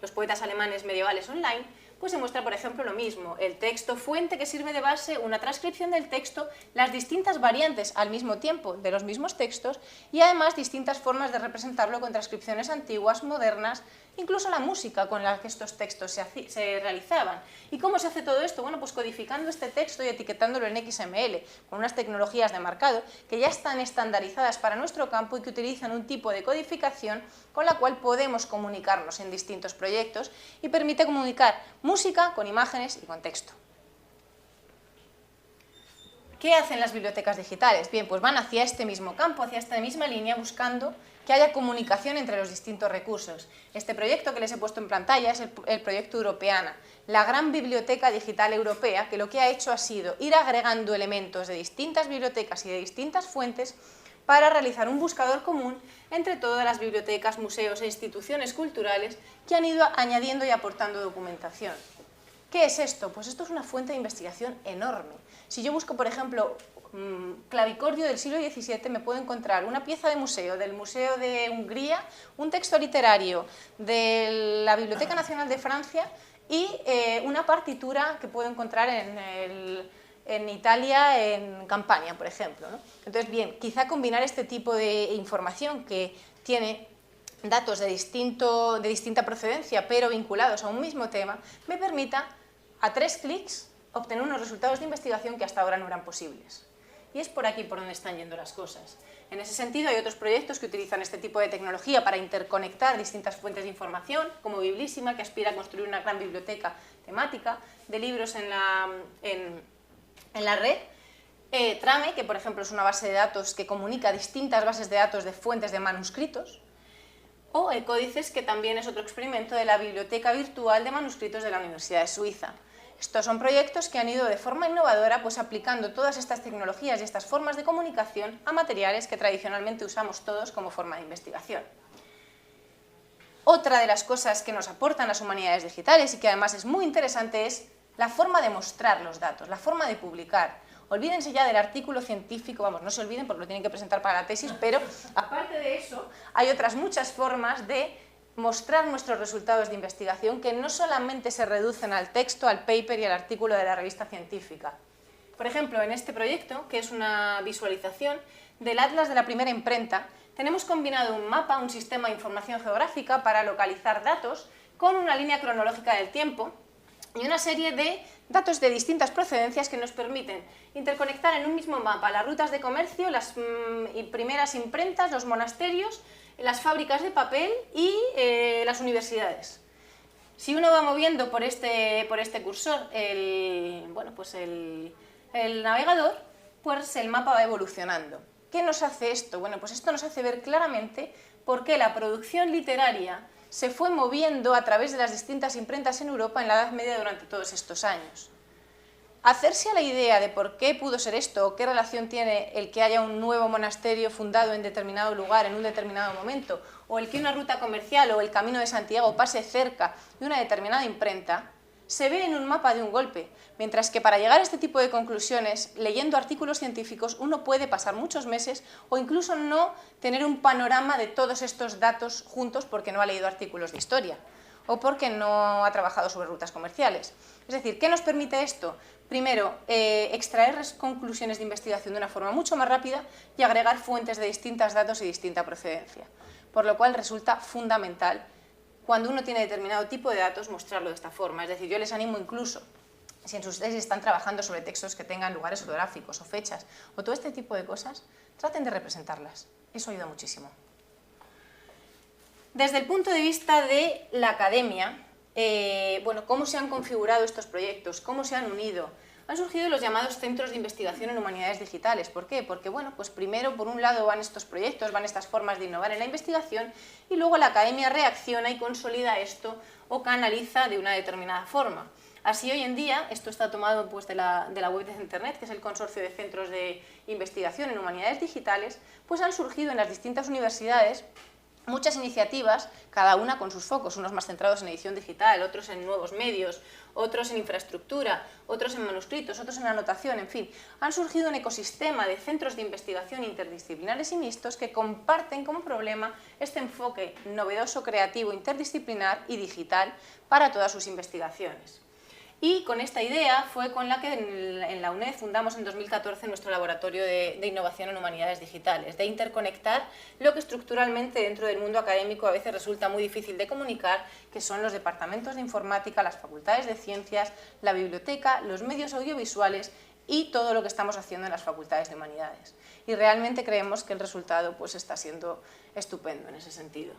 los poetas alemanes medievales online, pues se muestra, por ejemplo, lo mismo, el texto fuente que sirve de base, una transcripción del texto, las distintas variantes al mismo tiempo de los mismos textos y además distintas formas de representarlo con transcripciones antiguas, modernas, incluso la música con la que estos textos se realizaban. ¿Y cómo se hace todo esto? Bueno, pues codificando este texto y etiquetándolo en XML, con unas tecnologías de marcado que ya están estandarizadas para nuestro campo y que utilizan un tipo de codificación con la cual podemos comunicarnos en distintos proyectos y permite comunicar música con imágenes y con texto. ¿Qué hacen las bibliotecas digitales? Bien, pues van hacia este mismo campo, hacia esta misma línea, buscando que haya comunicación entre los distintos recursos. Este proyecto que les he puesto en pantalla es el proyecto Europeana, la gran biblioteca digital europea, que lo que ha hecho ha sido ir agregando elementos de distintas bibliotecas y de distintas fuentes para realizar un buscador común entre todas las bibliotecas, museos e instituciones culturales que han ido añadiendo y aportando documentación. ¿Qué es esto? Pues esto es una fuente de investigación enorme. Si yo busco, por ejemplo, clavicordio del siglo XVII, me puedo encontrar una pieza de museo del Museo de Hungría, un texto literario de la Biblioteca Nacional de Francia y una partitura que puedo encontrar en Italia, en Campania, por ejemplo, ¿no? Entonces, bien, quizá combinar este tipo de información que tiene datos de distinta procedencia, pero vinculados a un mismo tema, me permita, a 3 clics, obtener unos resultados de investigación que hasta ahora no eran posibles. Y es por aquí por donde están yendo las cosas. En ese sentido, hay otros proyectos que utilizan este tipo de tecnología para interconectar distintas fuentes de información, como Biblísima, que aspira a construir una gran biblioteca temática de libros en la red. Trame, que por ejemplo es una base de datos que comunica distintas bases de datos de fuentes de manuscritos, o Códices, que también es otro experimento de la Biblioteca Virtual de Manuscritos de la Universidad de Suiza. Estos son proyectos que han ido de forma innovadora pues aplicando todas estas tecnologías y estas formas de comunicación a materiales que tradicionalmente usamos todos como forma de investigación. Otra de las cosas que nos aportan las humanidades digitales y que además es muy interesante es la forma de mostrar los datos, la forma de publicar. Olvídense ya del artículo científico, vamos, no se olviden porque lo tienen que presentar para la tesis, pero aparte de eso hay otras muchas formas de mostrar nuestros resultados de investigación que no solamente se reducen al texto, al paper y al artículo de la revista científica. Por ejemplo, en este proyecto, que es una visualización del atlas de la primera imprenta, tenemos combinado un mapa, un sistema de información geográfica para localizar datos con una línea cronológica del tiempo y una serie de datos de distintas procedencias que nos permiten interconectar en un mismo mapa las rutas de comercio, las primeras imprentas, los monasterios, las fábricas de papel y las universidades. Si uno va moviendo por este cursor el navegador, pues el mapa va evolucionando. ¿Qué nos hace esto? Bueno, pues esto nos hace ver claramente por qué la producción literaria se fue moviendo a través de las distintas imprentas en Europa en la Edad Media durante todos estos años. Hacerse a la idea de por qué pudo ser esto o qué relación tiene el que haya un nuevo monasterio fundado en determinado lugar en un determinado momento, o el que una ruta comercial o el Camino de Santiago pase cerca de una determinada imprenta, se ve en un mapa de un golpe, mientras que para llegar a este tipo de conclusiones, leyendo artículos científicos, uno puede pasar muchos meses o incluso no tener un panorama de todos estos datos juntos porque no ha leído artículos de historia o porque no ha trabajado sobre rutas comerciales. Es decir, ¿qué nos permite esto? Primero, extraer conclusiones de investigación de una forma mucho más rápida y agregar fuentes de distintos datos y distinta procedencia, por lo cual resulta fundamental cuando uno tiene determinado tipo de datos mostrarlo de esta forma. Es decir, yo les animo incluso, si en sus tesis están trabajando sobre textos que tengan lugares geográficos o fechas o todo este tipo de cosas, traten de representarlas. Eso ayuda muchísimo. Desde el punto de vista de la academia, ¿cómo se han configurado estos proyectos? ¿Cómo se han unido? Han surgido los llamados centros de investigación en humanidades digitales. ¿Por qué? Porque, pues primero, por un lado, van estos proyectos, van estas formas de innovar en la investigación y luego la academia reacciona y consolida esto o canaliza de una determinada forma. Así, hoy en día, esto está tomado pues, de la web de Internet, que es el Consorcio de Centros de Investigación en Humanidades Digitales, pues han surgido en las distintas universidades muchas iniciativas, cada una con sus focos, unos más centrados en edición digital, otros en nuevos medios, otros en infraestructura, otros en manuscritos, otros en anotación, en fin. Han surgido un ecosistema de centros de investigación interdisciplinares y mixtos que comparten como problema este enfoque novedoso, creativo, interdisciplinar y digital para todas sus investigaciones. Y con esta idea fue con la que en la UNED fundamos en 2014 nuestro laboratorio de innovación en humanidades digitales, de interconectar lo que estructuralmente dentro del mundo académico a veces resulta muy difícil de comunicar, que son los departamentos de informática, las facultades de ciencias, la biblioteca, los medios audiovisuales y todo lo que estamos haciendo en las facultades de humanidades. Y realmente creemos que el resultado pues, está siendo estupendo en ese sentido.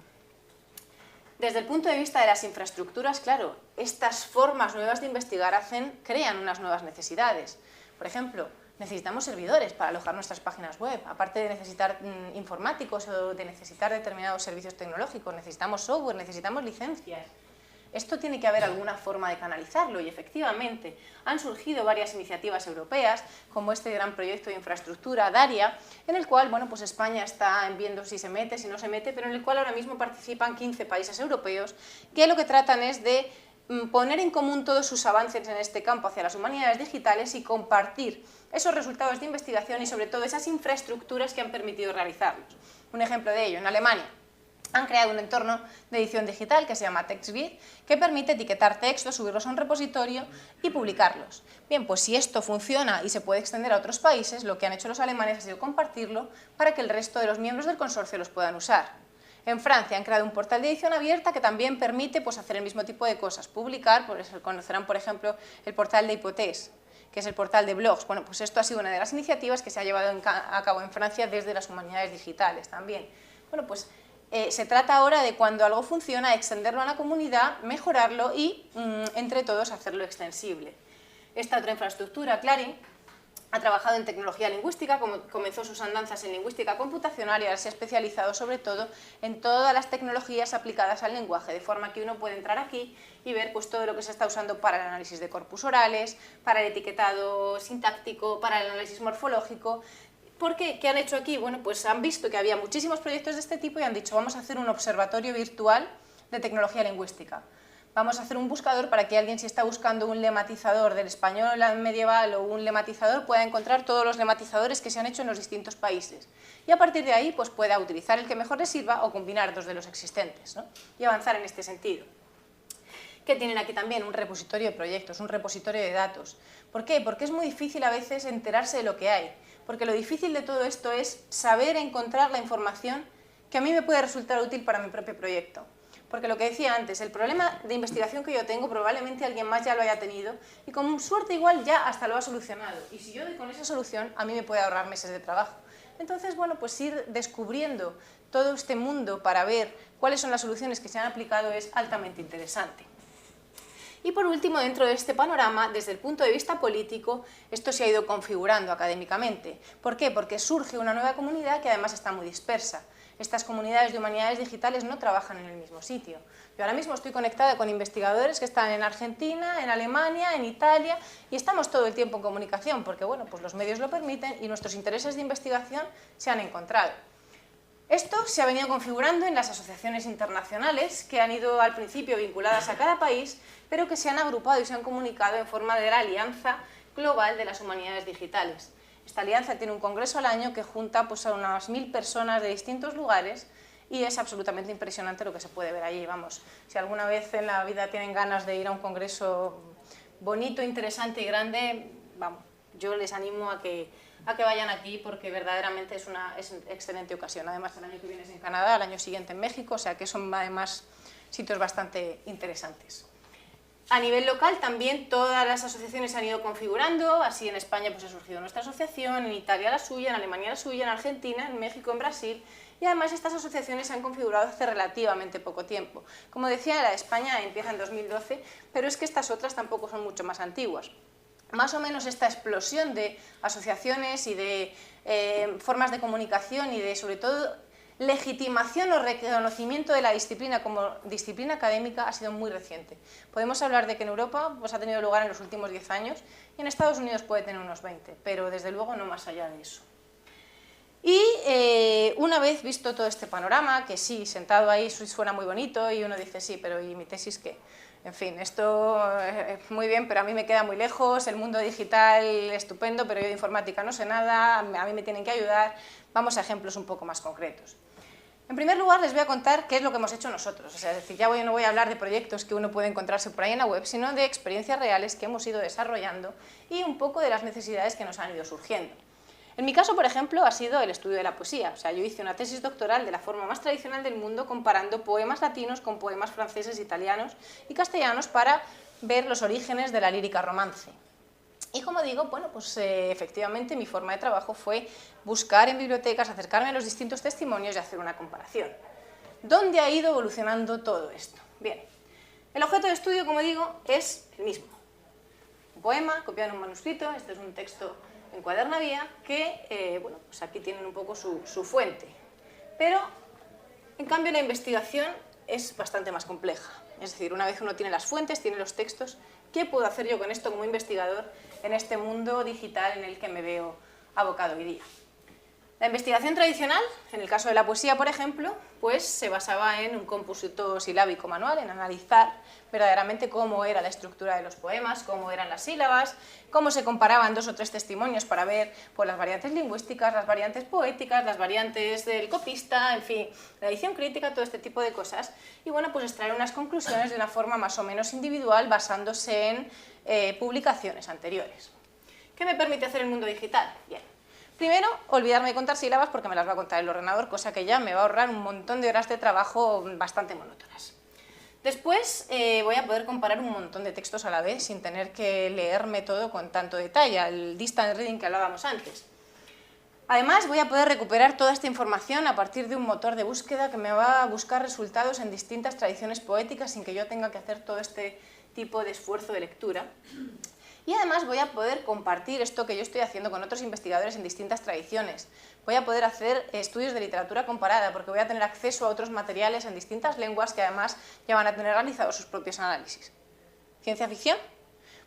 Desde el punto de vista de las infraestructuras, claro, estas formas nuevas de investigar crean unas nuevas necesidades. Por ejemplo, necesitamos servidores para alojar nuestras páginas web, aparte de necesitar informáticos o de necesitar determinados servicios tecnológicos, necesitamos software, necesitamos licencias. Esto tiene que haber alguna forma de canalizarlo y efectivamente han surgido varias iniciativas europeas, como este gran proyecto de infraestructura Daria, en el cual pues España está viendo si se mete, si no se mete, pero en el cual ahora mismo participan 15 países europeos que lo que tratan es de poner en común todos sus avances en este campo hacia las humanidades digitales y compartir esos resultados de investigación y sobre todo esas infraestructuras que han permitido realizarlos. Un ejemplo de ello, en Alemania han creado un entorno de edición digital que se llama TextGrid, que permite etiquetar textos, subirlos a un repositorio y publicarlos. Bien, pues si esto funciona y se puede extender a otros países, lo que han hecho los alemanes ha sido compartirlo para que el resto de los miembros del consorcio los puedan usar. En Francia han creado un portal de edición abierta que también permite hacer el mismo tipo de cosas, publicar, conocerán por ejemplo el portal de Hypothèse, que es el portal de blogs. Bueno, pues esto ha sido una de las iniciativas que se ha llevado a cabo en Francia desde las humanidades digitales también. Bueno, pues se trata ahora de cuando algo funciona, extenderlo a la comunidad, mejorarlo y entre todos hacerlo extensible. Esta otra infraestructura, Clarín, ha trabajado en tecnología lingüística, comenzó sus andanzas en lingüística computacional y ahora se ha especializado sobre todo en todas las tecnologías aplicadas al lenguaje, de forma que uno puede entrar aquí y ver todo lo que se está usando para el análisis de corpus orales, para el etiquetado sintáctico, para el análisis morfológico. ¿Por qué? ¿Qué han hecho aquí? Bueno, pues han visto que había muchísimos proyectos de este tipo y han dicho vamos a hacer un observatorio virtual de tecnología lingüística. Vamos a hacer un buscador para que alguien, si está buscando un lematizador del español medieval o un lematizador, pueda encontrar todos los lematizadores que se han hecho en los distintos países. Y a partir de ahí pueda utilizar el que mejor le sirva o combinar dos de los existentes, ¿no? Y avanzar en este sentido. ¿Qué tienen aquí también? Un repositorio de proyectos, un repositorio de datos. ¿Por qué? Porque es muy difícil a veces enterarse de lo que hay. Porque lo difícil de todo esto es saber encontrar la información que a mí me puede resultar útil para mi propio proyecto. Porque lo que decía antes, el problema de investigación que yo tengo probablemente alguien más ya lo haya tenido y con suerte igual ya hasta lo ha solucionado. Y si yo doy con esa solución, a mí me puede ahorrar meses de trabajo. Entonces, pues ir descubriendo todo este mundo para ver cuáles son las soluciones que se han aplicado es altamente interesante. Y por último, dentro de este panorama, desde el punto de vista político, esto se ha ido configurando académicamente. ¿Por qué? Porque surge una nueva comunidad que además está muy dispersa. Estas comunidades de humanidades digitales no trabajan en el mismo sitio. Yo ahora mismo estoy conectada con investigadores que están en Argentina, en Alemania, en Italia, y estamos todo el tiempo en comunicación, porque pues los medios lo permiten y nuestros intereses de investigación se han encontrado. Esto se ha venido configurando en las asociaciones internacionales, que han ido al principio vinculadas a cada país, pero que se han agrupado y se han comunicado en forma de la Alianza Global de las Humanidades Digitales. Esta alianza tiene un congreso al año que junta a unas 1000 personas de distintos lugares y es absolutamente impresionante lo que se puede ver allí. Vamos, si alguna vez en la vida tienen ganas de ir a un congreso bonito, interesante y grande, vamos, yo les animo a que vayan aquí porque verdaderamente es una excelente ocasión. Además, el año que viene es en Canadá, el año siguiente en México, o sea que son además sitios bastante interesantes. A nivel local también todas las asociaciones se han ido configurando, así en España ha surgido nuestra asociación, en Italia la suya, en Alemania la suya, en Argentina, en México, en Brasil, y además estas asociaciones se han configurado hace relativamente poco tiempo. Como decía, la de España empieza en 2012, pero es que estas otras tampoco son mucho más antiguas. Más o menos esta explosión de asociaciones y de formas de comunicación y de, sobre todo, legitimación o reconocimiento de la disciplina como disciplina académica ha sido muy reciente. Podemos hablar de que en Europa ha tenido lugar en los últimos 10 años y en Estados Unidos puede tener unos 20, pero desde luego no más allá de eso. Y una vez visto todo este panorama, que sí, sentado ahí suena muy bonito y uno dice sí, pero ¿y mi tesis qué? En fin, esto es muy bien, pero a mí me queda muy lejos, el mundo digital estupendo, pero yo de informática no sé nada, a mí me tienen que ayudar. Vamos a ejemplos un poco más concretos. En primer lugar, les voy a contar qué es lo que hemos hecho nosotros. O sea, es decir, no voy a hablar de proyectos que uno puede encontrarse por ahí en la web, sino de experiencias reales que hemos ido desarrollando y un poco de las necesidades que nos han ido surgiendo. En mi caso, por ejemplo, ha sido el estudio de la poesía. O sea, yo hice una tesis doctoral de la forma más tradicional del mundo comparando poemas latinos con poemas franceses, italianos y castellanos para ver los orígenes de la lírica romance. Y como digo, efectivamente mi forma de trabajo fue buscar en bibliotecas, acercarme a los distintos testimonios y hacer una comparación. ¿Dónde ha ido evolucionando todo esto? Bien, el objeto de estudio, como digo, es el mismo. Un poema copiado en un manuscrito, este es un texto Encuadernavía, que bueno, pues aquí tienen un poco su fuente. Pero, en cambio, la investigación es bastante más compleja. Es decir, una vez uno tiene las fuentes, tiene los textos, ¿qué puedo hacer yo con esto como investigador en este mundo digital en el que me veo abocado hoy día? La investigación tradicional, en el caso de la poesía, por ejemplo, pues se basaba en un cómputo silábico manual, en analizar verdaderamente cómo era la estructura de los poemas, cómo eran las sílabas, cómo se comparaban 2 o 3 testimonios para ver pues, las variantes lingüísticas, las variantes poéticas, las variantes del copista, en fin, la edición crítica, todo este tipo de cosas. Y bueno, pues extraer unas conclusiones de una forma más o menos individual basándose en publicaciones anteriores. ¿Qué me permite hacer el mundo digital? Bien. Primero, olvidarme de contar sílabas porque me las va a contar el ordenador, cosa que ya me va a ahorrar un montón de horas de trabajo bastante monótonas. Después voy a poder comparar un montón de textos a la vez sin tener que leerme todo con tanto detalle, el distance reading que hablábamos antes. Además, voy a poder recuperar toda esta información a partir de un motor de búsqueda que me va a buscar resultados en distintas tradiciones poéticas sin que yo tenga que hacer todo este tipo de esfuerzo de lectura. Y además voy a poder compartir esto que yo estoy haciendo con otros investigadores en distintas tradiciones. Voy a poder hacer estudios de literatura comparada porque voy a tener acceso a otros materiales en distintas lenguas que además ya van a tener realizados sus propios análisis. ¿Ciencia ficción?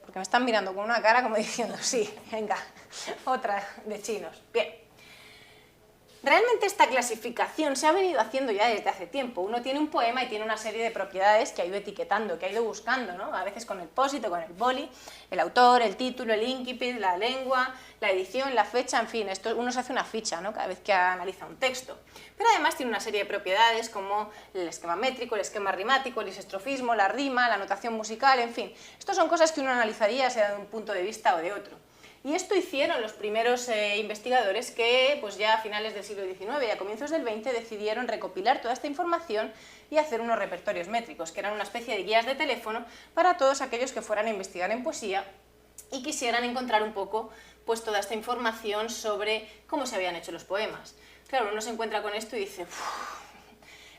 Porque me están mirando con una cara como diciendo, sí, venga, otra de chinos. Bien. Realmente esta clasificación se ha venido haciendo ya desde hace tiempo. Uno tiene un poema y tiene una serie de propiedades que ha ido etiquetando, que ha ido buscando, ¿no? A veces con el post-it o con el boli, el autor, el título, el incipit, la lengua, la edición, la fecha, en fin, esto uno se hace una ficha, ¿no? Cada vez que analiza un texto. Pero además tiene una serie de propiedades como el esquema métrico, el esquema rimático, el isestrofismo, la rima, la notación musical, en fin. Estas son cosas que uno analizaría sea de un punto de vista o de otro. Y esto hicieron los primeros investigadores que pues ya a finales del siglo XIX y a comienzos del XX decidieron recopilar toda esta información y hacer unos repertorios métricos, que eran una especie de guías de teléfono para todos aquellos que fueran a investigar en poesía y quisieran encontrar un poco pues, toda esta información sobre cómo se habían hecho los poemas. Claro, uno se encuentra con esto y dice,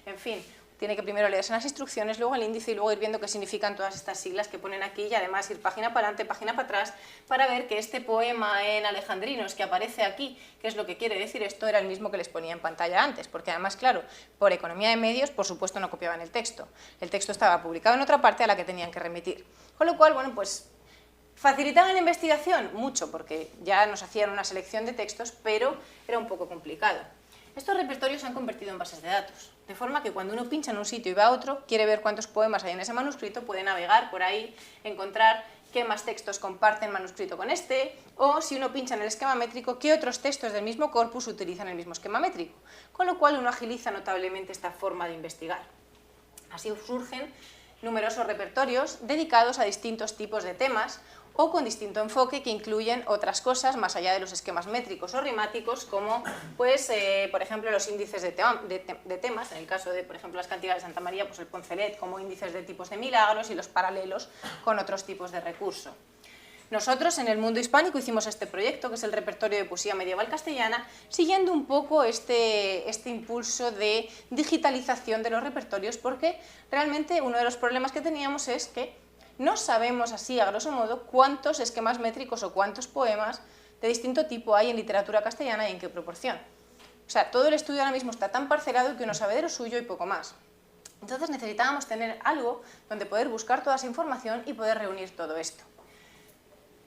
en fin, tiene que primero leerse las instrucciones, luego el índice y luego ir viendo qué significan todas estas siglas que ponen aquí y además ir página para adelante, página para atrás para ver que este poema en alejandrinos que aparece aquí, qué es lo que quiere decir esto, era el mismo que les ponía en pantalla antes, porque además, claro, por economía de medios, por supuesto no copiaban el texto estaba publicado en otra parte a la que tenían que remitir. Con lo cual, bueno, pues ¿facilitaban la investigación? Mucho, porque ya nos hacían una selección de textos, pero era un poco complicado. Estos repertorios se han convertido en bases de datos, de forma que cuando uno pincha en un sitio y va a otro, quiere ver cuántos poemas hay en ese manuscrito, puede navegar por ahí, encontrar qué más textos comparten manuscrito con este, o si uno pincha en el esquema métrico, qué otros textos del mismo corpus utilizan el mismo esquema métrico, con lo cual uno agiliza notablemente esta forma de investigar. Así surgen numerosos repertorios dedicados a distintos tipos de temas, o con distinto enfoque que incluyen otras cosas más allá de los esquemas métricos o rimáticos, como, pues, por ejemplo, los índices de temas, en el caso de, por ejemplo, las cantigas de Santa María, pues el Poncelet, como índices de tipos de milagros y los paralelos con otros tipos de recurso. Nosotros, en el mundo hispánico, hicimos este proyecto, que es el repertorio de poesía medieval castellana, siguiendo un poco este impulso de digitalización de los repertorios, porque realmente uno de los problemas que teníamos es que no sabemos así, a grosso modo, cuántos esquemas métricos o cuántos poemas de distinto tipo hay en literatura castellana y en qué proporción. O sea, todo el estudio ahora mismo está tan parcelado que uno sabe de lo suyo y poco más. Entonces necesitábamos tener algo donde poder buscar toda esa información y poder reunir todo esto.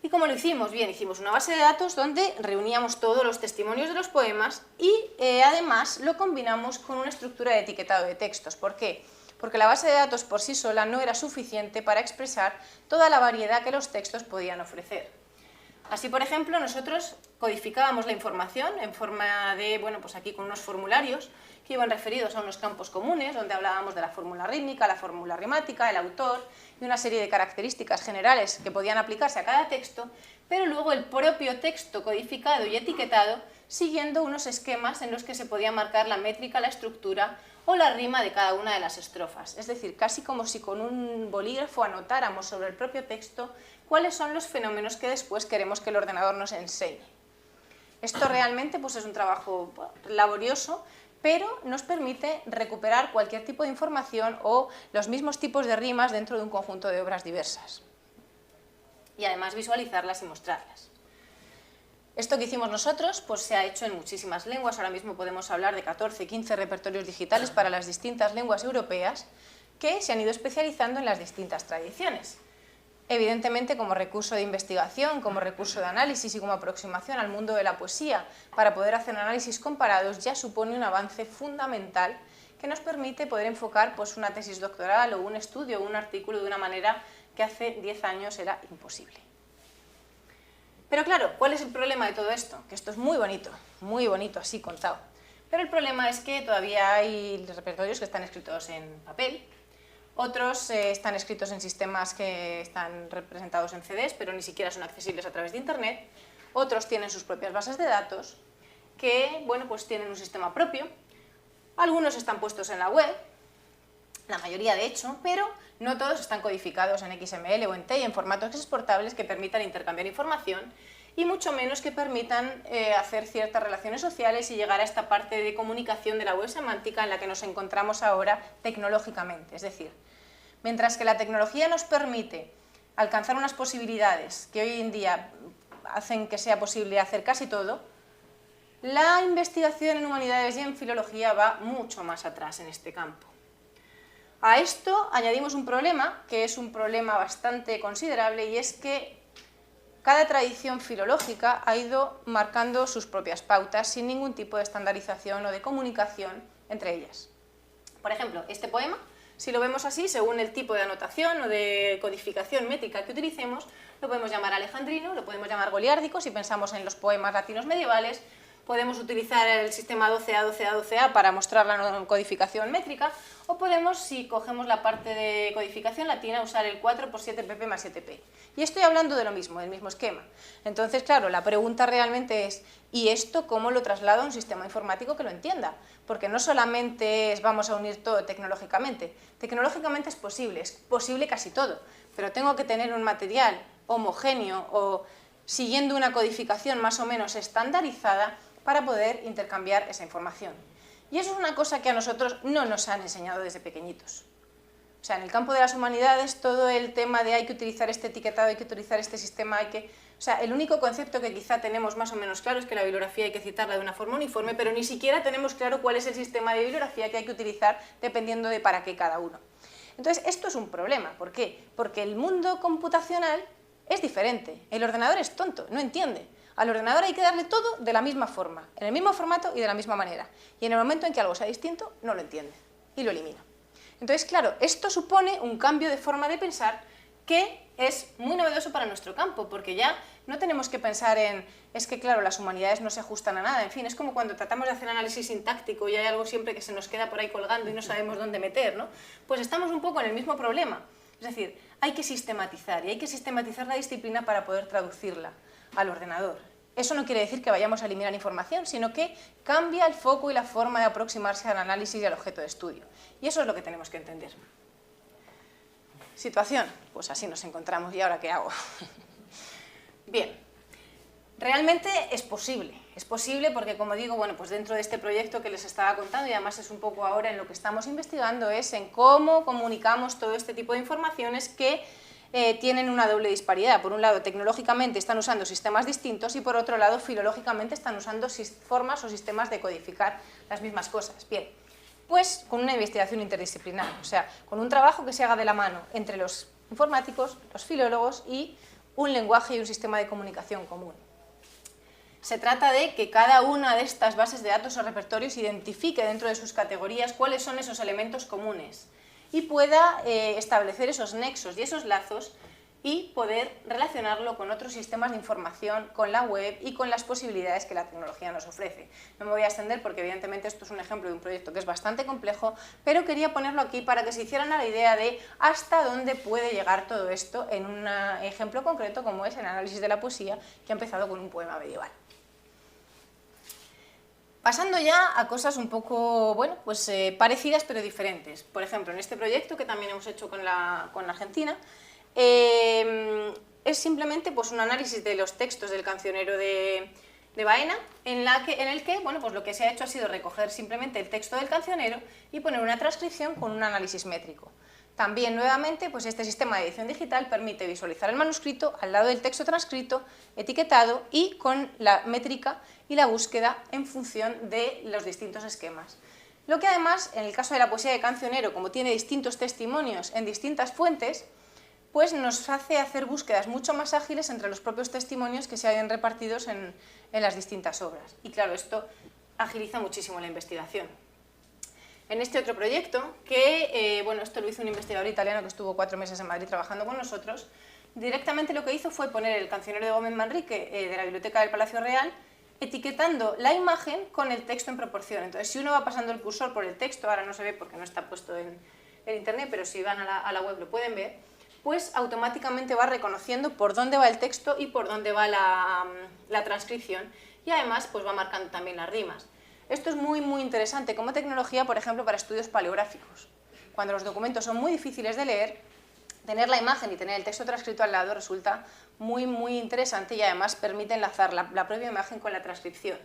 ¿Y cómo lo hicimos? Bien, hicimos una base de datos donde reuníamos todos los testimonios de los poemas y además lo combinamos con una estructura de etiquetado de textos. ¿Por qué? Porque la base de datos por sí sola no era suficiente para expresar toda la variedad que los textos podían ofrecer. Así, por ejemplo, nosotros codificábamos la información en forma de, bueno, pues aquí con unos formularios que iban referidos a unos campos comunes, donde hablábamos de la fórmula rítmica, la fórmula rimática, el autor y una serie de características generales que podían aplicarse a cada texto, pero luego el propio texto codificado y etiquetado siguiendo unos esquemas en los que se podía marcar la métrica, la estructura o la rima de cada una de las estrofas. Es decir, casi como si con un bolígrafo anotáramos sobre el propio texto cuáles son los fenómenos que después queremos que el ordenador nos enseñe. Esto realmente pues, es un trabajo laborioso, pero nos permite recuperar cualquier tipo de información o los mismos tipos de rimas dentro de un conjunto de obras diversas. Y además visualizarlas y mostrarlas. Esto que hicimos nosotros pues se ha hecho en muchísimas lenguas, ahora mismo podemos hablar de 14, 15 repertorios digitales para las distintas lenguas europeas que se han ido especializando en las distintas tradiciones. Evidentemente, como recurso de investigación, como recurso de análisis y como aproximación al mundo de la poesía para poder hacer análisis comparados, ya supone un avance fundamental que nos permite poder enfocar pues, una tesis doctoral o un estudio o un artículo de una manera que hace 10 años era imposible. Pero claro, ¿cuál es el problema de todo esto? Que esto es muy bonito así contado. Pero el problema es que todavía hay repertorios que están escritos en papel, otros están escritos en sistemas que están representados en CDs, pero ni siquiera son accesibles a través de Internet, otros tienen sus propias bases de datos, que bueno, pues tienen un sistema propio, algunos están puestos en la web, la mayoría de hecho, pero no todos están codificados en XML o en TEI, en formatos exportables que permitan intercambiar información, y mucho menos que permitan hacer ciertas relaciones sociales y llegar a esta parte de comunicación de la web semántica en la que nos encontramos ahora tecnológicamente. Es decir, mientras que la tecnología nos permite alcanzar unas posibilidades que hoy en día hacen que sea posible hacer casi todo, la investigación en humanidades y en filología va mucho más atrás en este campo. A esto añadimos un problema, que es un problema bastante considerable, y es que cada tradición filológica ha ido marcando sus propias pautas sin ningún tipo de estandarización o de comunicación entre ellas. Por ejemplo, este poema, si lo vemos así, según el tipo de anotación o de codificación métrica que utilicemos, lo podemos llamar alejandrino, lo podemos llamar goliárdico, si pensamos en los poemas latinos medievales, podemos utilizar el sistema 12A, 12A, 12A para mostrar la codificación métrica, o podemos, si cogemos la parte de codificación latina, usar el 4x7pp más 7p. Y estoy hablando de lo mismo, del mismo esquema. Entonces, claro, la pregunta realmente es, ¿y esto cómo lo traslado a un sistema informático que lo entienda? Porque no solamente es vamos a unir todo tecnológicamente. Tecnológicamente es posible casi todo, pero tengo que tener un material homogéneo o siguiendo una codificación más o menos estandarizada para poder intercambiar esa información. Y eso es una cosa que a nosotros no nos han enseñado desde pequeñitos. O sea, en el campo de las humanidades, todo el tema de hay que utilizar este etiquetado, hay que utilizar este sistema, O sea, el único concepto que quizá tenemos más o menos claro es que la bibliografía hay que citarla de una forma uniforme, pero ni siquiera tenemos claro cuál es el sistema de bibliografía que hay que utilizar dependiendo de para qué cada uno. Entonces, esto es un problema. ¿Por qué? Porque el mundo computacional es diferente. El ordenador es tonto, no entiende. Al ordenador hay que darle todo de la misma forma, en el mismo formato y de la misma manera. Y en el momento en que algo sea distinto, no lo entiende y lo elimina. Entonces, claro, esto supone un cambio de forma de pensar que es muy novedoso para nuestro campo, porque ya no tenemos que pensar en, es que claro, las humanidades no se ajustan a nada, en fin, es como cuando tratamos de hacer análisis sintáctico y hay algo siempre que se nos queda por ahí colgando y no sabemos dónde meter, ¿no? Pues estamos un poco en el mismo problema. Es decir, hay que sistematizar y hay que sistematizar la disciplina para poder traducirla al ordenador. Eso no quiere decir que vayamos a eliminar información, sino que cambia el foco y la forma de aproximarse al análisis y al objeto de estudio. Y eso es lo que tenemos que entender. Situación, pues así nos encontramos. ¿Y ahora qué hago? Bien, realmente es posible porque, como digo, bueno, pues dentro de este proyecto que les estaba contando, y además es un poco ahora en lo que estamos investigando, es en cómo comunicamos todo este tipo de informaciones que tienen una doble disparidad. Por un lado, tecnológicamente están usando sistemas distintos y por otro lado, filológicamente están usando formas o sistemas de codificar las mismas cosas. Bien, pues con una investigación interdisciplinar, o sea, con un trabajo que se haga de la mano entre los informáticos, los filólogos y un lenguaje y un sistema de comunicación común. Se trata de que cada una de estas bases de datos o repertorios identifique dentro de sus categorías cuáles son esos elementos comunes y pueda establecer esos nexos y esos lazos y poder relacionarlo con otros sistemas de información, con la web y con las posibilidades que la tecnología nos ofrece. No me voy a extender porque evidentemente esto es un ejemplo de un proyecto que es bastante complejo, pero quería ponerlo aquí para que se hicieran a la idea de hasta dónde puede llegar todo esto en un ejemplo concreto como es el análisis de la poesía, que ha empezado con un poema medieval. Pasando ya a cosas un poco, bueno, pues parecidas pero diferentes. Por ejemplo, en este proyecto que también hemos hecho con Argentina, es simplemente pues, un análisis de los textos del cancionero de Baena, en el que bueno, pues lo que se ha hecho ha sido recoger simplemente el texto del cancionero y poner una transcripción con un análisis métrico. También, nuevamente, pues este sistema de edición digital permite visualizar el manuscrito al lado del texto transcrito, etiquetado y con la métrica y la búsqueda en función de los distintos esquemas. Lo que además, en el caso de la poesía de Cancionero, como tiene distintos testimonios en distintas fuentes, pues nos hace hacer búsquedas mucho más ágiles entre los propios testimonios que se hayan repartidos en las distintas obras. Y claro, esto agiliza muchísimo la investigación. En este otro proyecto, que bueno, esto lo hizo un investigador italiano que estuvo 4 meses en Madrid trabajando con nosotros, directamente lo que hizo fue poner el Cancionero de Gómez Manrique de la Biblioteca del Palacio Real, etiquetando la imagen con el texto en proporción. Entonces, si uno va pasando el cursor por el texto, ahora no se ve porque no está puesto en internet, pero si van a la web lo pueden ver, pues automáticamente va reconociendo por dónde va el texto y por dónde va la transcripción, y además pues va marcando también las rimas. Esto es muy interesante como tecnología, por ejemplo, para estudios paleográficos. Cuando los documentos son muy difíciles de leer, tener la imagen y tener el texto transcrito al lado resulta muy interesante, y además permite enlazar la propia imagen con la transcripción.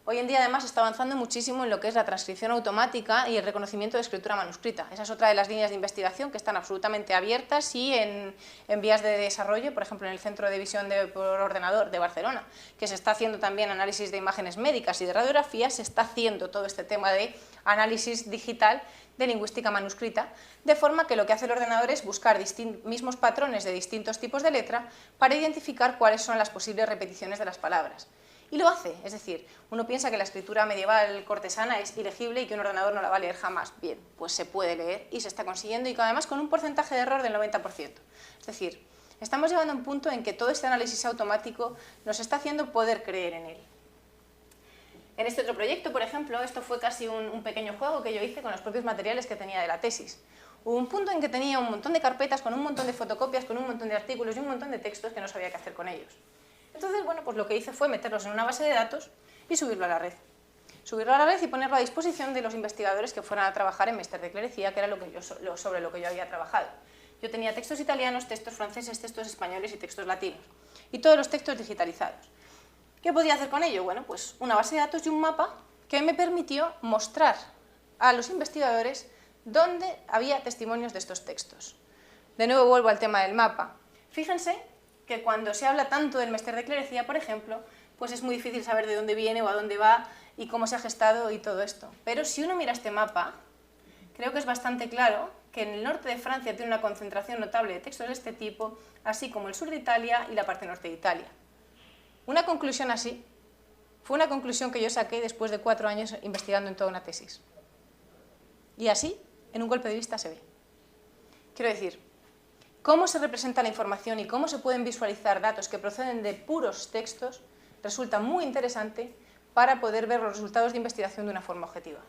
Hoy en día además está avanzando muchísimo en lo que es la transcripción automática y el reconocimiento de escritura manuscrita. Esa es otra de las líneas de investigación que están absolutamente abiertas y en vías de desarrollo, por ejemplo en el Centro de Visión por Ordenador de Barcelona, que se está haciendo también análisis de imágenes médicas y de radiografías, se está haciendo todo este tema de análisis digital de lingüística manuscrita, de forma que lo que hace el ordenador es buscar mismos patrones de distintos tipos de letra para identificar cuáles son las posibles repeticiones de las palabras. Y lo hace, es decir, uno piensa que la escritura medieval cortesana es ilegible y que un ordenador no la va a leer jamás. Bien, pues se puede leer y se está consiguiendo, y además con un porcentaje de error del 90%. Es decir, estamos llegando a un punto en que todo este análisis automático nos está haciendo poder creer en él. En este otro proyecto, por ejemplo, esto fue casi un pequeño juego que yo hice con los propios materiales que tenía de la tesis. Hubo un punto en que tenía un montón de carpetas con un montón de fotocopias, con un montón de artículos y un montón de textos que no sabía qué hacer con ellos. Entonces, bueno, pues lo que hice fue meterlos en una base de datos y subirlo a la red. Subirlo a la red y ponerlo a disposición de los investigadores que fueran a trabajar en Mester de Clerecía, que era sobre lo que yo había trabajado. Yo tenía textos italianos, textos franceses, textos españoles y textos latinos. Y todos los textos digitalizados. ¿Qué podía hacer con ello? Bueno, pues una base de datos y un mapa que me permitió mostrar a los investigadores dónde había testimonios de estos textos. De nuevo vuelvo al tema del mapa. Fíjense que cuando se habla tanto del Mester de Clerecía, por ejemplo, pues es muy difícil saber de dónde viene o a dónde va y cómo se ha gestado y todo esto. Pero si uno mira este mapa, creo que es bastante claro que en el norte de Francia tiene una concentración notable de textos de este tipo, así como el sur de Italia y la parte norte de Italia. Una conclusión así fue una conclusión que yo saqué después de 4 años investigando en toda una tesis. Y así, en un golpe de vista, se ve. Quiero decir, cómo se representa la información y cómo se pueden visualizar datos que proceden de puros textos resulta muy interesante para poder ver los resultados de investigación de una forma objetiva.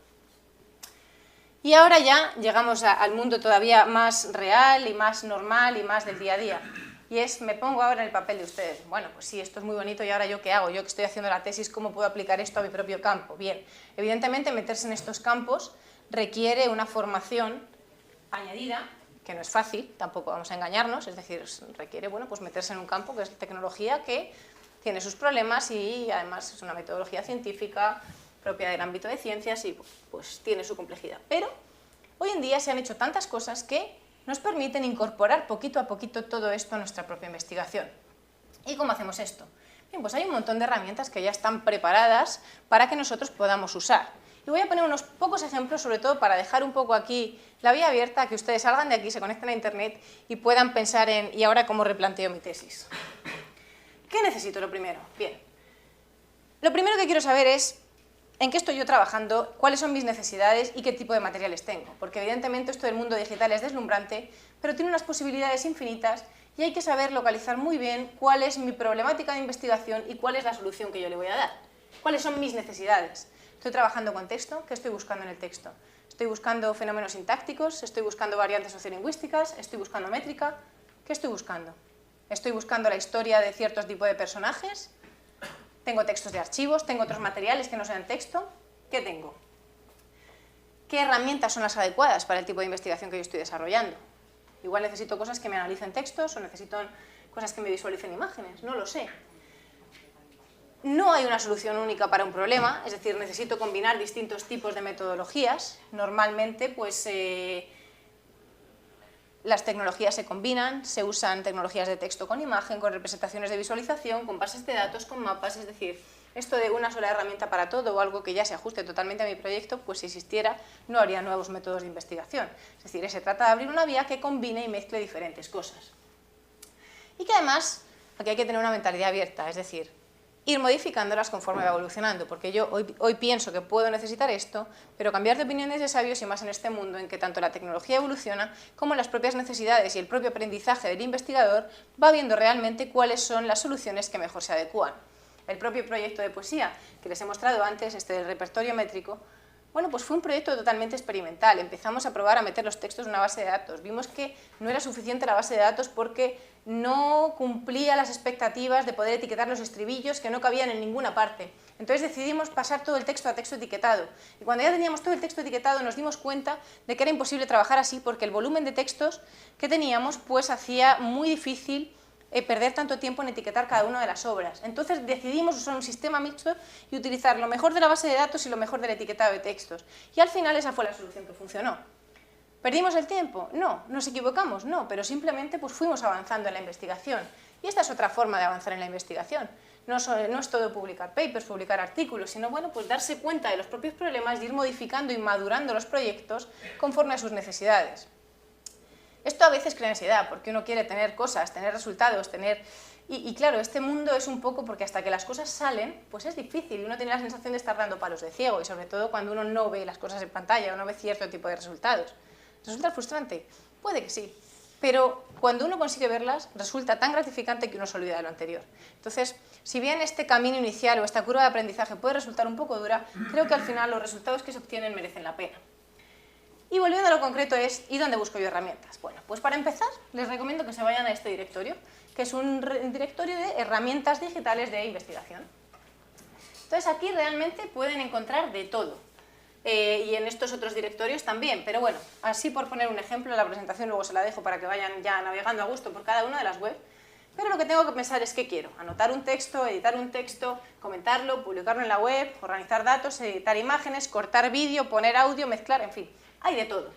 Y ahora ya llegamos al mundo todavía más real y más normal y más del día a día. Y me pongo ahora en el papel de ustedes. Bueno, pues sí, esto es muy bonito, ¿y ahora yo qué hago? Yo que estoy haciendo la tesis, ¿cómo puedo aplicar esto a mi propio campo? Bien, evidentemente meterse en estos campos requiere una formación añadida, que no es fácil, tampoco vamos a engañarnos, es decir, requiere bueno, pues meterse en un campo que es tecnología, que tiene sus problemas y además es una metodología científica propia del ámbito de ciencias y pues tiene su complejidad. Pero hoy en día se han hecho tantas cosas que nos permiten incorporar poquito a poquito todo esto a nuestra propia investigación. ¿Y cómo hacemos esto? Bien, pues hay un montón de herramientas que ya están preparadas para que nosotros podamos usar. Y voy a poner unos pocos ejemplos, sobre todo para dejar un poco aquí la vía abierta a que ustedes salgan de aquí, se conecten a internet y puedan pensar en ¿y ahora cómo replanteo mi tesis? ¿Qué necesito lo primero? Bien, lo primero que quiero saber es en qué estoy yo trabajando, cuáles son mis necesidades y qué tipo de materiales tengo. Porque evidentemente esto del mundo digital es deslumbrante, pero tiene unas posibilidades infinitas y hay que saber localizar muy bien cuál es mi problemática de investigación y cuál es la solución que yo le voy a dar. ¿Cuáles son mis necesidades? Estoy trabajando con texto, ¿qué estoy buscando en el texto? Estoy buscando fenómenos sintácticos, estoy buscando variantes sociolingüísticas, estoy buscando métrica. ¿Qué estoy buscando? Estoy buscando la historia de ciertos tipos de personajes. Tengo textos de archivos, tengo otros materiales que no sean texto. ¿Qué tengo? ¿Qué herramientas son las adecuadas para el tipo de investigación que yo estoy desarrollando? Igual necesito cosas que me analicen textos o necesito cosas que me visualicen imágenes, no lo sé. No hay una solución única para un problema, es decir, necesito combinar distintos tipos de metodologías. Normalmente, pues, las tecnologías se combinan, se usan tecnologías de texto con imagen, con representaciones de visualización, con bases de datos, con mapas, es decir, esto de una sola herramienta para todo o algo que ya se ajuste totalmente a mi proyecto, pues si existiera no habría nuevos métodos de investigación. Es decir, se trata de abrir una vía que combine y mezcle diferentes cosas. Y que además, aquí hay que tener una mentalidad abierta, es decir, ir modificándolas conforme va evolucionando, porque yo hoy pienso que puedo necesitar esto, pero cambiar de opiniones de sabios y más en este mundo en que tanto la tecnología evoluciona como las propias necesidades y el propio aprendizaje del investigador va viendo realmente cuáles son las soluciones que mejor se adecúan. El propio proyecto de poesía que les he mostrado antes, este del repertorio métrico, bueno, pues fue un proyecto totalmente experimental. Empezamos a probar a meter los textos en una base de datos. Vimos que no era suficiente la base de datos porque no cumplía las expectativas de poder etiquetar los estribillos que no cabían en ninguna parte. Entonces decidimos pasar todo el texto a texto etiquetado. Y cuando ya teníamos todo el texto etiquetado nos dimos cuenta de que era imposible trabajar así porque el volumen de textos que teníamos pues hacía muy difícil perder tanto tiempo en etiquetar cada una de las obras. Entonces decidimos usar un sistema mixto y utilizar lo mejor de la base de datos y lo mejor del etiquetado de textos. Y al final esa fue la solución que funcionó. ¿Perdimos el tiempo? No. ¿Nos equivocamos? No, pero simplemente pues, fuimos avanzando en la investigación. Y esta es otra forma de avanzar en la investigación. No es todo publicar papers, publicar artículos, sino bueno, pues darse cuenta de los propios problemas y ir modificando y madurando los proyectos conforme a sus necesidades. Esto a veces crea ansiedad, porque uno quiere tener cosas, tener resultados, tener... Y claro, este mundo es un poco porque hasta que las cosas salen, pues es difícil, uno tiene la sensación de estar dando palos de ciego, y sobre todo cuando uno no ve las cosas en pantalla o no ve cierto tipo de resultados. ¿Resulta frustrante? Puede que sí, pero cuando uno consigue verlas, resulta tan gratificante que uno se olvida de lo anterior. Entonces, si bien este camino inicial o esta curva de aprendizaje puede resultar un poco dura, creo que al final los resultados que se obtienen merecen la pena. Y volviendo a lo concreto es, ¿y dónde busco yo herramientas? Bueno, pues para empezar, les recomiendo que se vayan a este directorio, que es un directorio de herramientas digitales de investigación. Entonces aquí realmente pueden encontrar de todo. Y en estos otros directorios también, pero bueno, así por poner un ejemplo, la presentación luego se la dejo para que vayan ya navegando a gusto por cada una de las webs, pero lo que tengo que pensar es qué quiero, anotar un texto, editar un texto, comentarlo, publicarlo en la web, organizar datos, editar imágenes, cortar vídeo, poner audio, mezclar, en fin. Hay de todo.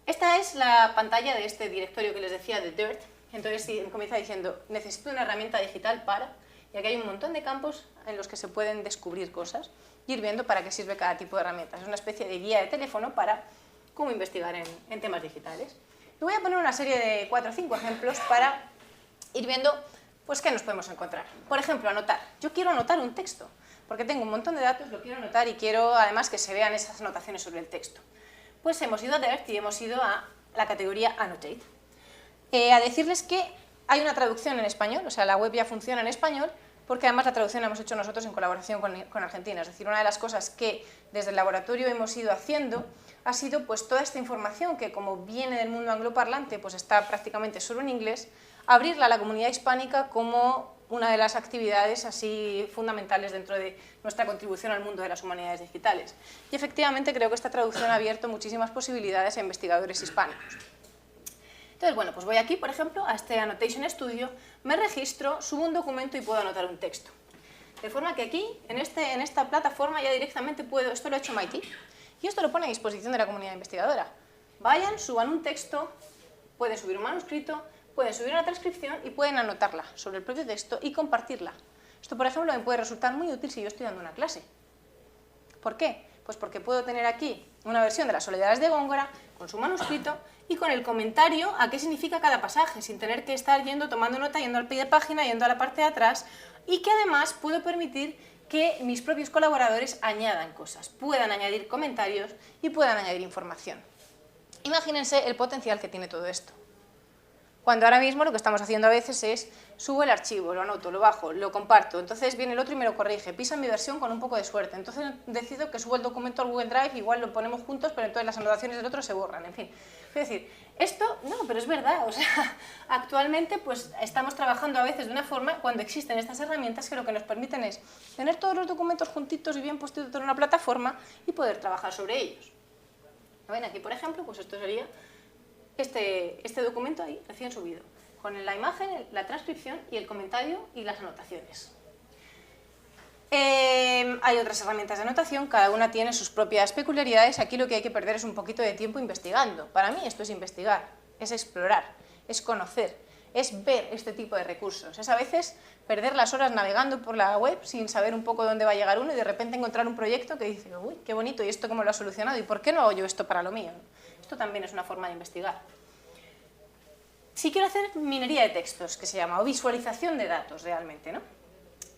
Esta es la pantalla de este directorio que les decía de Dirt. Entonces comienza diciendo, necesito una herramienta digital para... Y aquí hay un montón de campos en los que se pueden descubrir cosas y ir viendo para qué sirve cada tipo de herramientas. Es una especie de guía de teléfono para cómo investigar en temas digitales. Y voy a poner una serie de 4 o 5 ejemplos para ir viendo pues, qué nos podemos encontrar. Por ejemplo, anotar. Yo quiero anotar un texto, porque tengo un montón de datos, lo quiero anotar y quiero además que se vean esas anotaciones sobre el texto. Pues hemos ido a Dirt y hemos ido a la categoría Annotate. A decirles que hay una traducción en español, o sea, la web ya funciona en español, porque además la traducción la hemos hecho nosotros en colaboración con Argentina. Es decir, una de las cosas que desde el laboratorio hemos ido haciendo ha sido pues, toda esta información que, como viene del mundo angloparlante, pues está prácticamente solo en inglés, abrirla a la comunidad hispánica como una de las actividades así fundamentales dentro de nuestra contribución al mundo de las humanidades digitales. Y efectivamente creo que esta traducción ha abierto muchísimas posibilidades a investigadores hispanicos. Entonces, bueno, pues voy aquí, por ejemplo, a este Annotation Studio, me registro, subo un documento y puedo anotar un texto. De forma que aquí, en esta plataforma, ya directamente puedo, esto lo ha hecho MIT, y esto lo pone a disposición de la comunidad investigadora. Vayan, suban un texto, pueden subir un manuscrito, pueden subir una transcripción y pueden anotarla sobre el propio texto y compartirla. Esto, por ejemplo, me puede resultar muy útil si yo estoy dando una clase. ¿Por qué? Pues porque puedo tener aquí una versión de las Soledades de Góngora con su manuscrito y con el comentario a qué significa cada pasaje, sin tener que estar tomando nota, yendo al pie de página, yendo a la parte de atrás, y que además puedo permitir que mis propios colaboradores añadan cosas, puedan añadir comentarios y puedan añadir información. Imagínense el potencial que tiene todo esto. Cuando ahora mismo lo que estamos haciendo a veces es subo el archivo, lo anoto, lo bajo, lo comparto, entonces viene el otro y me lo corrige, pisan mi versión con un poco de suerte, entonces decido que subo el documento al Google Drive, igual lo ponemos juntos, pero entonces las anotaciones del otro se borran, en fin. Es decir, esto, no, pero es verdad, o sea, actualmente pues estamos trabajando a veces de una forma cuando existen estas herramientas que lo que nos permiten es tener todos los documentos juntitos y bien puestos en una plataforma y poder trabajar sobre ellos. ¿Ven? Aquí, por ejemplo, pues esto sería este documento ahí, recién subido, con la imagen, la transcripción y el comentario y las anotaciones. Hay otras herramientas de anotación, cada una tiene sus propias peculiaridades. Aquí lo que hay que perder es un poquito de tiempo investigando. Para mí esto es investigar. es explorar, es conocer, es ver este tipo de recursos. Es a veces perder las horas navegando por la web sin saber un poco dónde va a llegar uno y de repente encontrar un proyecto que dice, uy, qué bonito, ¿y esto cómo lo ha solucionado? ¿Y por qué no hago yo esto para lo mío? Esto también es una forma de investigar. Si quiero hacer minería de textos, que se llama, o visualización de datos realmente, ¿no?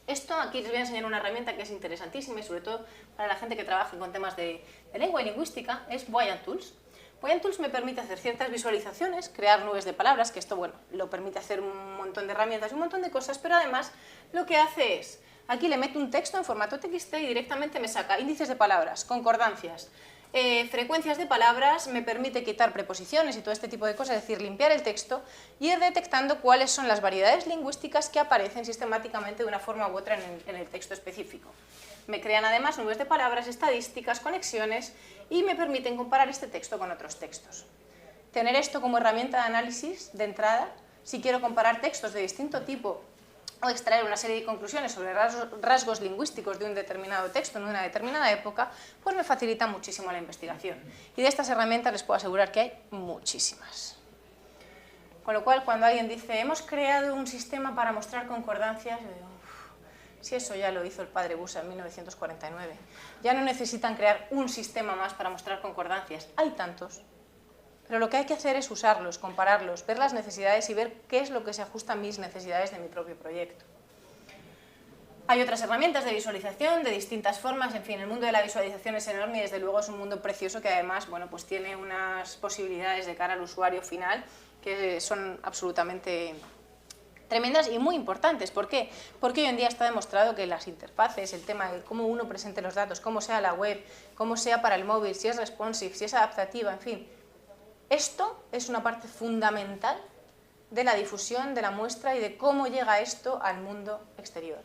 Esto, aquí les voy a enseñar una herramienta que es interesantísima y sobre todo para la gente que trabaja con temas de lengua y lingüística, es Voyant Tools. Voyant Tools me permite hacer ciertas visualizaciones, crear nubes de palabras, que esto, bueno, lo permite hacer un montón de herramientas y un montón de cosas, pero además lo que hace es, aquí le meto un texto en formato TXT y directamente me saca índices de palabras, concordancias, frecuencias de palabras, me permite quitar preposiciones y todo este tipo de cosas, es decir, limpiar el texto y ir detectando cuáles son las variedades lingüísticas que aparecen sistemáticamente de una forma u otra en el texto específico. Me crean además nubes de palabras, estadísticas, conexiones y me permiten comparar este texto con otros textos. Tener esto como herramienta de análisis de entrada, si quiero comparar textos de distinto tipo o extraer una serie de conclusiones sobre rasgos lingüísticos de un determinado texto en una determinada época, pues me facilita muchísimo la investigación. Y de estas herramientas les puedo asegurar que hay muchísimas. Con lo cual, cuando alguien dice, hemos creado un sistema para mostrar concordancias, yo digo, si eso ya lo hizo el padre Busa en 1949. Ya no necesitan crear un sistema más para mostrar concordancias. Hay tantos. Pero lo que hay que hacer es usarlos, compararlos, ver las necesidades y ver qué es lo que se ajusta a mis necesidades de mi propio proyecto. Hay otras herramientas de visualización de distintas formas, en fin, el mundo de la visualización es enorme y desde luego es un mundo precioso que además, bueno, pues tiene unas posibilidades de cara al usuario final que son absolutamente tremendas y muy importantes. ¿Por qué? Porque hoy en día está demostrado que las interfaces, el tema de cómo uno presente los datos, cómo sea la web, cómo sea para el móvil, si es responsive, si es adaptativa, en fin, esto es una parte fundamental de la difusión de la muestra y de cómo llega esto al mundo exterior.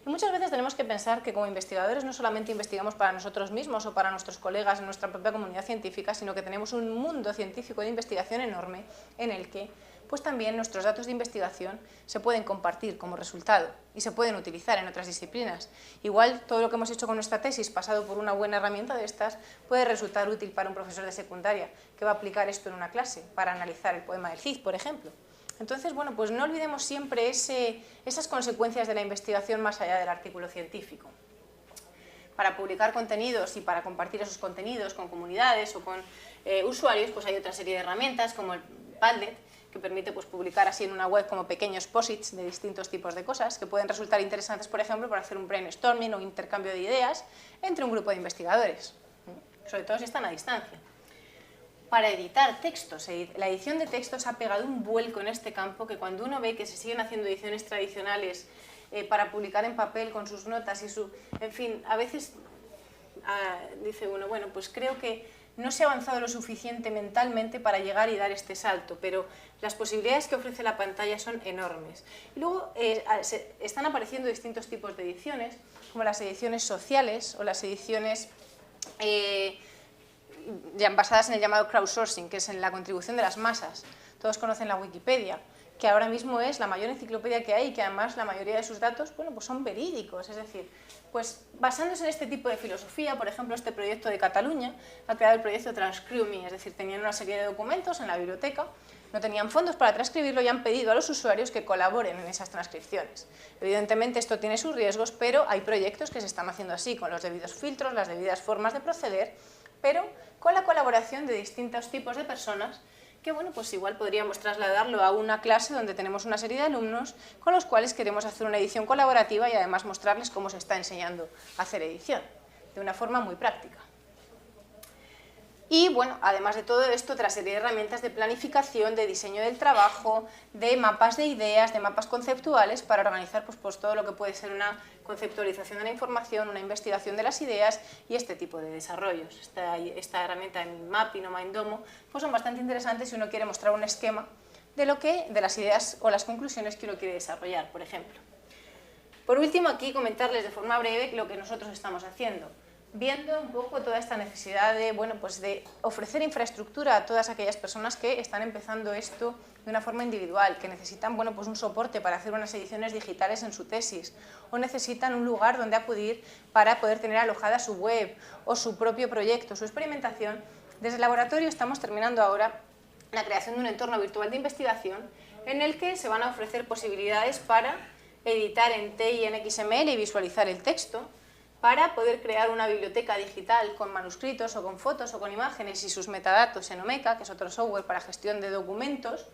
Y muchas veces tenemos que pensar que como investigadores no solamente investigamos para nosotros mismos o para nuestros colegas en nuestra propia comunidad científica, sino que tenemos un mundo científico de investigación enorme en el que pues también nuestros datos de investigación se pueden compartir como resultado y se pueden utilizar en otras disciplinas. Igual todo lo que hemos hecho con nuestra tesis pasado por una buena herramienta de estas puede resultar útil para un profesor de secundaria que va a aplicar esto en una clase para analizar el poema del Cid, por ejemplo. Entonces, bueno, pues no olvidemos siempre esas consecuencias de la investigación más allá del artículo científico. Para publicar contenidos y para compartir esos contenidos con comunidades o con usuarios, pues hay otra serie de herramientas como el Padlet, que permite pues, publicar así en una web como pequeños posits de distintos tipos de cosas que pueden resultar interesantes, por ejemplo, para hacer un brainstorming o intercambio de ideas entre un grupo de investigadores, sobre todo si están a distancia. Para editar textos, la edición de textos ha pegado un vuelco en este campo que cuando uno ve que se siguen haciendo ediciones tradicionales para publicar en papel con sus notas y su... En fin, a veces dice uno, bueno, pues creo que no se ha avanzado lo suficiente mentalmente para llegar y dar este salto, pero las posibilidades que ofrece la pantalla son enormes. Y luego están apareciendo distintos tipos de ediciones, como las ediciones sociales o las ediciones basadas en el llamado crowdsourcing, que es en la contribución de las masas. Todos conocen la Wikipedia, que ahora mismo es la mayor enciclopedia que hay y que además la mayoría de sus datos, bueno, pues son verídicos, es decir, pues basándose en este tipo de filosofía, por ejemplo, este proyecto de Cataluña ha creado el proyecto Transcriu.me, es decir, tenían una serie de documentos en la biblioteca, no tenían fondos para transcribirlo y han pedido a los usuarios que colaboren en esas transcripciones. Evidentemente esto tiene sus riesgos, pero hay proyectos que se están haciendo así, con los debidos filtros, las debidas formas de proceder, pero con la colaboración de distintos tipos de personas que, bueno, pues igual podríamos trasladarlo a una clase donde tenemos una serie de alumnos con los cuales queremos hacer una edición colaborativa y además mostrarles cómo se está enseñando a hacer edición, de una forma muy práctica. Y, bueno, además de todo esto, otra serie de herramientas de planificación, de diseño del trabajo, de mapas de ideas, de mapas conceptuales para organizar pues todo lo que puede ser una conceptualización de la información, una investigación de las ideas y este tipo de desarrollos. Esta herramienta en Mapping o Mindomo pues son bastante interesantes si uno quiere mostrar un esquema de las ideas o las conclusiones que uno quiere desarrollar, por ejemplo. Por último, aquí comentarles de forma breve lo que nosotros estamos haciendo. Viendo un poco toda esta necesidad de, bueno, pues de ofrecer infraestructura a todas aquellas personas que están empezando esto de una forma individual, que necesitan, bueno, pues un soporte para hacer unas ediciones digitales en su tesis, o necesitan un lugar donde acudir para poder tener alojada su web, o su propio proyecto, su experimentación. Desde el laboratorio estamos terminando ahora la creación de un entorno virtual de investigación en el que se van a ofrecer posibilidades para editar en TI y en XML y visualizar el texto, para poder crear una biblioteca digital con manuscritos o con fotos o con imágenes y sus metadatos en Omeka, que es otro software para gestión de documentos,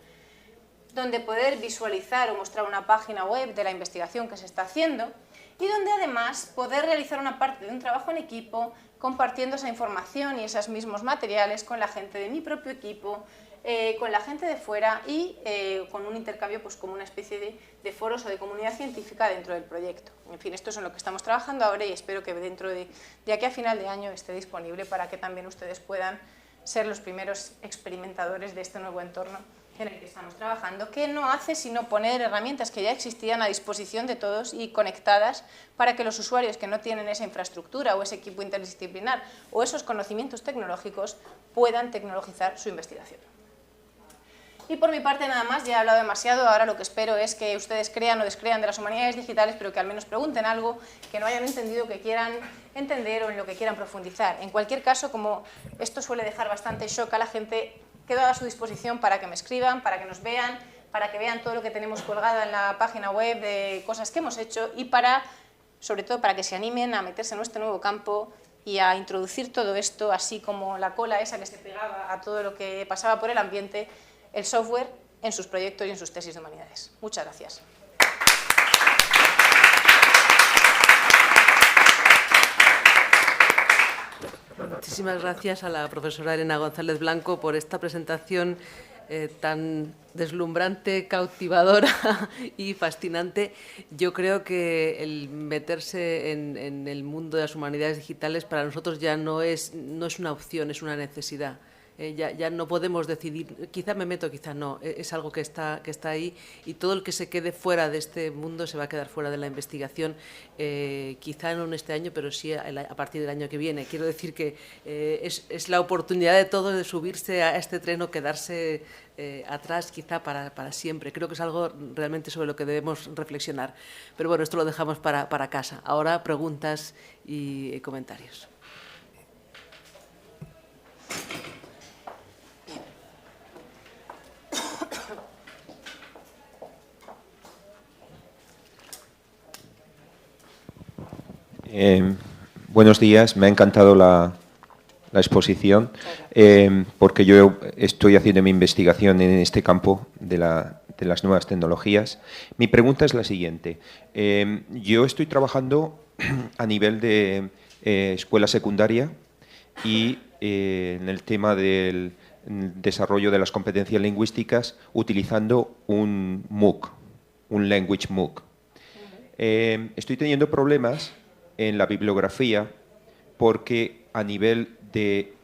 donde poder visualizar o mostrar una página web de la investigación que se está haciendo y donde además poder realizar una parte de un trabajo en equipo compartiendo esa información y esos mismos materiales con la gente de mi propio equipo, con la gente de fuera y con un intercambio pues, como una especie de foros o de comunidad científica dentro del proyecto. En fin, esto es en lo que estamos trabajando ahora y espero que dentro de aquí a final de año esté disponible para que también ustedes puedan ser los primeros experimentadores de este nuevo entorno en el que estamos trabajando, que no hace sino poner herramientas que ya existían a disposición de todos y conectadas para que los usuarios que no tienen esa infraestructura o ese equipo interdisciplinar o esos conocimientos tecnológicos puedan tecnologizar su investigación. Y por mi parte nada más, ya he hablado demasiado, ahora lo que espero es que ustedes crean o descrean de las humanidades digitales, pero que al menos pregunten algo que no hayan entendido, que quieran entender o en lo que quieran profundizar. En cualquier caso, como esto suele dejar bastante shock a la gente, quedo a su disposición para que me escriban, para que nos vean, para que vean todo lo que tenemos colgado en la página web de cosas que hemos hecho y sobre todo para que se animen a meterse en este nuevo campo y a introducir todo esto, así como la cola esa que se pegaba a todo lo que pasaba por el ambiente, el software en sus proyectos y en sus tesis de humanidades. Muchas gracias. Muchísimas gracias a la profesora Elena González Blanco por esta presentación tan deslumbrante, cautivadora y fascinante. Yo creo que el meterse en el mundo de las humanidades digitales para nosotros ya no es una opción, es una necesidad. Ya no podemos decidir, quizá me meto, quizá no, es algo que está ahí y todo el que se quede fuera de este mundo se va a quedar fuera de la investigación, quizá no en este año, pero sí a partir del año que viene. Quiero decir que es la oportunidad de todos de subirse a este tren o quedarse atrás quizá para siempre. Creo que es algo realmente sobre lo que debemos reflexionar. Pero bueno, esto lo dejamos para casa. Ahora preguntas y comentarios. Buenos días, me ha encantado la exposición porque yo estoy haciendo mi investigación en este campo de las nuevas tecnologías. Mi pregunta es la siguiente. Yo estoy trabajando a nivel de escuela secundaria y en el tema del desarrollo de las competencias lingüísticas utilizando un MOOC, un Language MOOC. Estoy teniendo problemas en la bibliografía porque a nivel de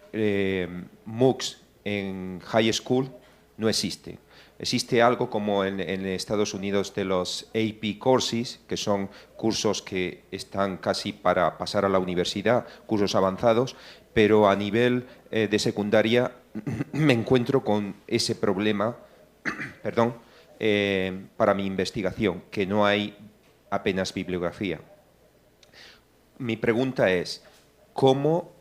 MOOCs en high school no existe. Existe algo como en Estados Unidos de los AP Courses, que son cursos que están casi para pasar a la universidad, cursos avanzados, pero a nivel de secundaria me encuentro con ese problema para mi investigación, que no hay apenas bibliografía. Mi pregunta es, ¿cómo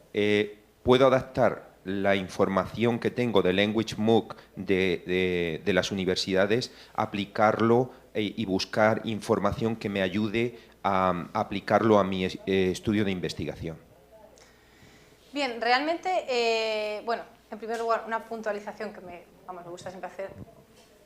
puedo adaptar la información que tengo de Language MOOC de las universidades, aplicarlo y buscar información que me ayude a aplicarlo a mi estudio de investigación? Bien, realmente, bueno, en primer lugar, una puntualización que me gusta siempre hacer.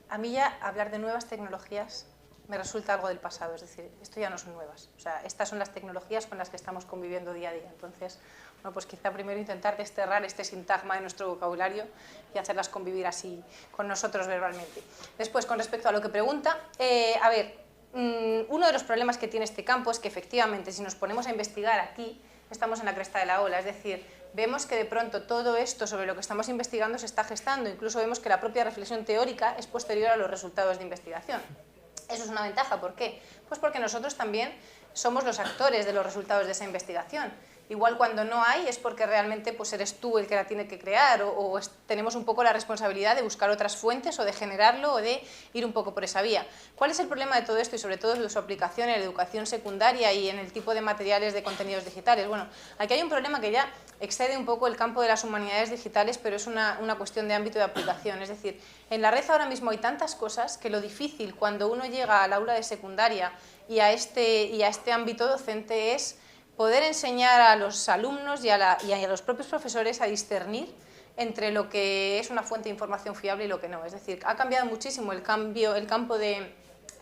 A mí ya hablar de nuevas tecnologías me resulta algo del pasado, es decir, esto ya no son nuevas. O sea, estas son las tecnologías con las que estamos conviviendo día a día. Entonces, bueno, pues quizá primero intentar desterrar este sintagma de nuestro vocabulario y hacerlas convivir así con nosotros verbalmente. Después, con respecto a lo que pregunta, uno de los problemas que tiene este campo es que efectivamente, si nos ponemos a investigar aquí, estamos en la cresta de la ola, es decir, vemos que de pronto todo esto sobre lo que estamos investigando se está gestando, incluso vemos que la propia reflexión teórica es posterior a los resultados de investigación. Eso es una ventaja, ¿por qué? Pues porque nosotros también somos los actores de los resultados de esa investigación. Igual cuando no hay es porque realmente pues eres tú el que la tiene que crear o tenemos un poco la responsabilidad de buscar otras fuentes o de generarlo o de ir un poco por esa vía. ¿Cuál es el problema de todo esto y sobre todo de su aplicación en la educación secundaria y en el tipo de materiales de contenidos digitales? Bueno, aquí hay un problema que ya excede un poco el campo de las humanidades digitales, pero es una cuestión de ámbito de aplicación. Es decir, en la red ahora mismo hay tantas cosas que lo difícil cuando uno llega al aula de secundaria y a este ámbito docente es poder enseñar a los alumnos y a los propios profesores a discernir entre lo que es una fuente de información fiable y lo que no. Es decir, ha cambiado muchísimo el campo de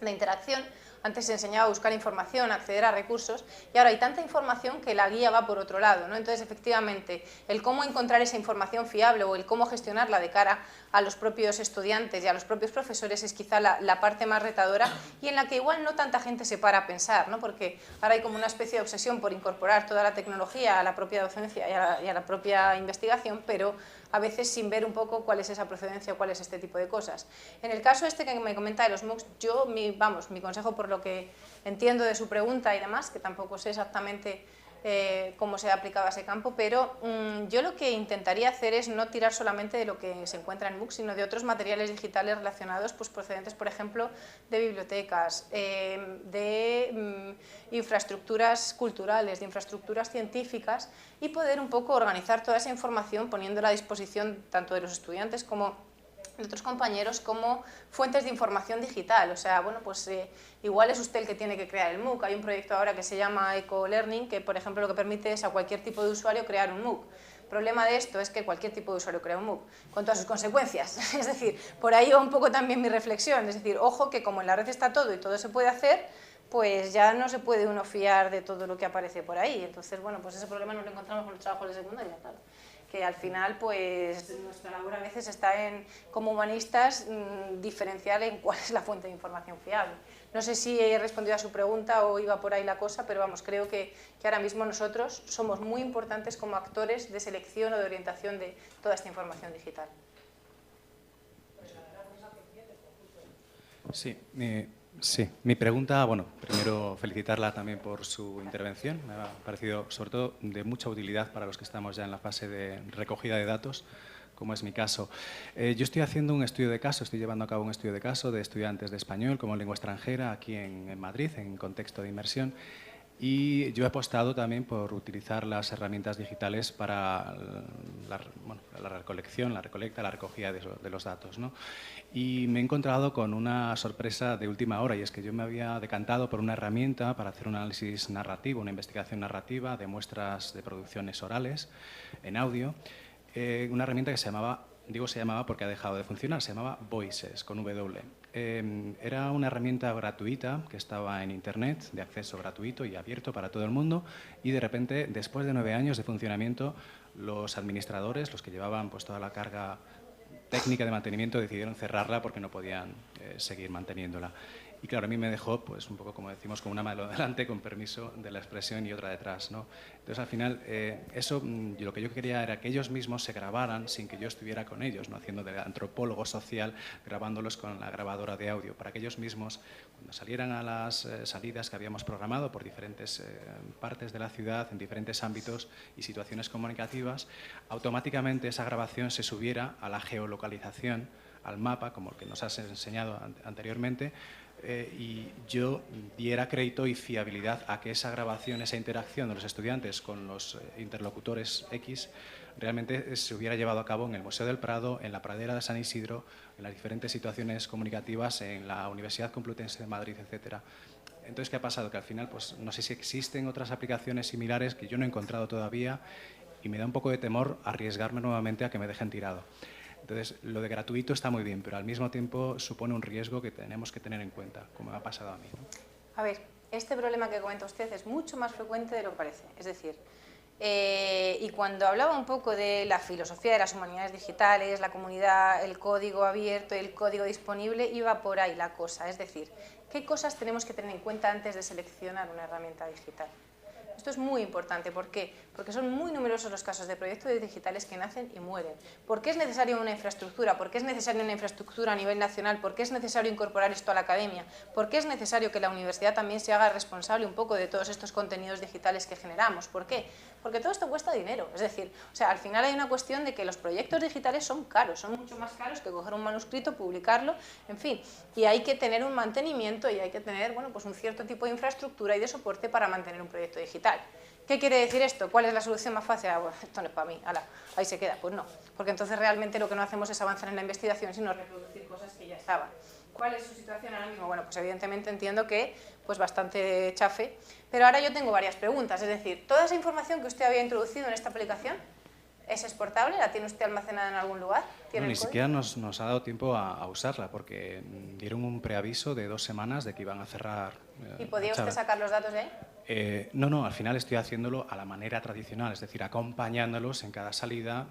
interacción. Antes se enseñaba a buscar información, a acceder a recursos, y ahora hay tanta información que la guía va por otro lado, ¿no? Entonces, efectivamente, el cómo encontrar esa información fiable o el cómo gestionarla de cara a los propios estudiantes y a los propios profesores es quizá la parte más retadora y en la que igual no tanta gente se para a pensar, ¿no? Porque ahora hay como una especie de obsesión por incorporar toda la tecnología a la propia docencia y a la propia investigación, pero a veces sin ver un poco cuál es esa procedencia o cuál es este tipo de cosas. En el caso este que me comenta de los MOOCs, yo, mi consejo por lo que entiendo de su pregunta y demás, que tampoco sé exactamente cómo se ha aplicado a ese campo, pero yo lo que intentaría hacer es no tirar solamente de lo que se encuentra en MOOCs, sino de otros materiales digitales relacionados, pues procedentes, por ejemplo, de bibliotecas, de infraestructuras culturales, de infraestructuras científicas, y poder un poco organizar toda esa información poniéndola a disposición tanto de los estudiantes como de otros compañeros como fuentes de información digital. O sea, bueno, pues igual es usted el que tiene que crear el MOOC. Hay un proyecto ahora que se llama Eco-Learning, que por ejemplo lo que permite es a cualquier tipo de usuario crear un MOOC. El problema de esto es que cualquier tipo de usuario crea un MOOC, con todas sus consecuencias. Es decir, por ahí va un poco también mi reflexión. Es decir, ojo que como en la red está todo y todo se puede hacer, pues ya no se puede uno fiar de todo lo que aparece por ahí. Entonces, bueno, pues ese problema nos lo encontramos con los trabajos de secundaria, claro. Que al final, pues nuestra labor a veces está en, como humanistas, diferenciar en cuál es la fuente de información fiable. No sé si he respondido a su pregunta o iba por ahí la cosa, pero vamos, creo que ahora mismo nosotros somos muy importantes como actores de selección o de orientación de toda esta información digital. Sí, mi pregunta, bueno, primero felicitarla también por su intervención. Me ha parecido, sobre todo, de mucha utilidad para los que estamos ya en la fase de recogida de datos, como es mi caso. Yo estoy haciendo un estudio de caso, estoy llevando a cabo un estudio de caso de estudiantes de español como lengua extranjera aquí en Madrid, en contexto de inmersión. Y yo he apostado también por utilizar las herramientas digitales para la recolección, la recolecta, la recogida de los datos, ¿no? Y me he encontrado con una sorpresa de última hora, y es que yo me había decantado por una herramienta para hacer un análisis narrativo, una investigación narrativa de muestras de producciones orales en audio, una herramienta que se llamaba, digo se llamaba porque ha dejado de funcionar, se llamaba Voices, con W. Era una herramienta gratuita que estaba en Internet, de acceso gratuito y abierto para todo el mundo, y de repente, después de 9 años de funcionamiento, los administradores, los que llevaban pues toda la carga técnica de mantenimiento, decidieron cerrarla porque no podían seguir manteniéndola. Y claro, a mí me dejó, pues un poco como decimos, con una mano delante, con permiso de la expresión, y otra detrás, ¿no? Entonces, al final, lo que yo quería era que ellos mismos se grabaran sin que yo estuviera con ellos, ¿no? Haciendo de antropólogo social, grabándolos con la grabadora de audio, para que ellos mismos, cuando salieran a las salidas que habíamos programado por diferentes partes de la ciudad, en diferentes ámbitos y situaciones comunicativas, automáticamente esa grabación se subiera a la geolocalización, al mapa, como el que nos has enseñado anteriormente, y yo diera crédito y fiabilidad a que esa grabación, esa interacción de los estudiantes con los interlocutores X realmente se hubiera llevado a cabo en el Museo del Prado, en la Pradera de San Isidro, en las diferentes situaciones comunicativas, en la Universidad Complutense de Madrid, etcétera. Entonces, ¿qué ha pasado? Que al final, pues no sé si existen otras aplicaciones similares que yo no he encontrado todavía, y me da un poco de temor arriesgarme nuevamente a que me dejen tirado. Entonces, lo de gratuito está muy bien, pero al mismo tiempo supone un riesgo que tenemos que tener en cuenta, como me ha pasado a mí, ¿no? A ver, este problema que comenta usted es mucho más frecuente de lo que parece. Es decir, y cuando hablaba un poco de la filosofía de las humanidades digitales, la comunidad, el código abierto y el código disponible, iba por ahí la cosa. Es decir, ¿qué cosas tenemos que tener en cuenta antes de seleccionar una herramienta digital? Esto Esto es muy importante. ¿Por qué? Porque son muy numerosos los casos de proyectos digitales que nacen y mueren. ¿Por qué es necesaria una infraestructura? ¿Por qué es necesaria una infraestructura a nivel nacional? ¿Por qué es necesario incorporar esto a la academia? ¿Por qué es necesario que la universidad también se haga responsable un poco de todos estos contenidos digitales que generamos? ¿Por qué? Porque todo esto cuesta dinero. Es decir, o sea, al final hay una cuestión de que los proyectos digitales son caros, son mucho más caros que coger un manuscrito, publicarlo, en fin, y hay que tener un mantenimiento y hay que tener, bueno, pues un cierto tipo de infraestructura y de soporte para mantener un proyecto digital. ¿Qué quiere decir esto? ¿Cuál es la solución más fácil? Bueno, esto no es para mí, ala, ahí se queda. Pues no, porque entonces realmente lo que no hacemos es avanzar en la investigación, sino reproducir cosas que ya estaban. ¿Cuál es su situación ahora mismo? Bueno, pues evidentemente entiendo que pues bastante chafe, pero ahora yo tengo varias preguntas, es decir, ¿toda esa información que usted había introducido en esta aplicación es exportable? ¿La tiene usted almacenada en algún lugar? No, ni siquiera nos ha dado tiempo a usarla, porque dieron un preaviso de 2 semanas de que iban a cerrar. ¿Y podía usted sacar los datos de ahí? No, al final estoy haciéndolo a la manera tradicional, es decir, acompañándolos en cada salida,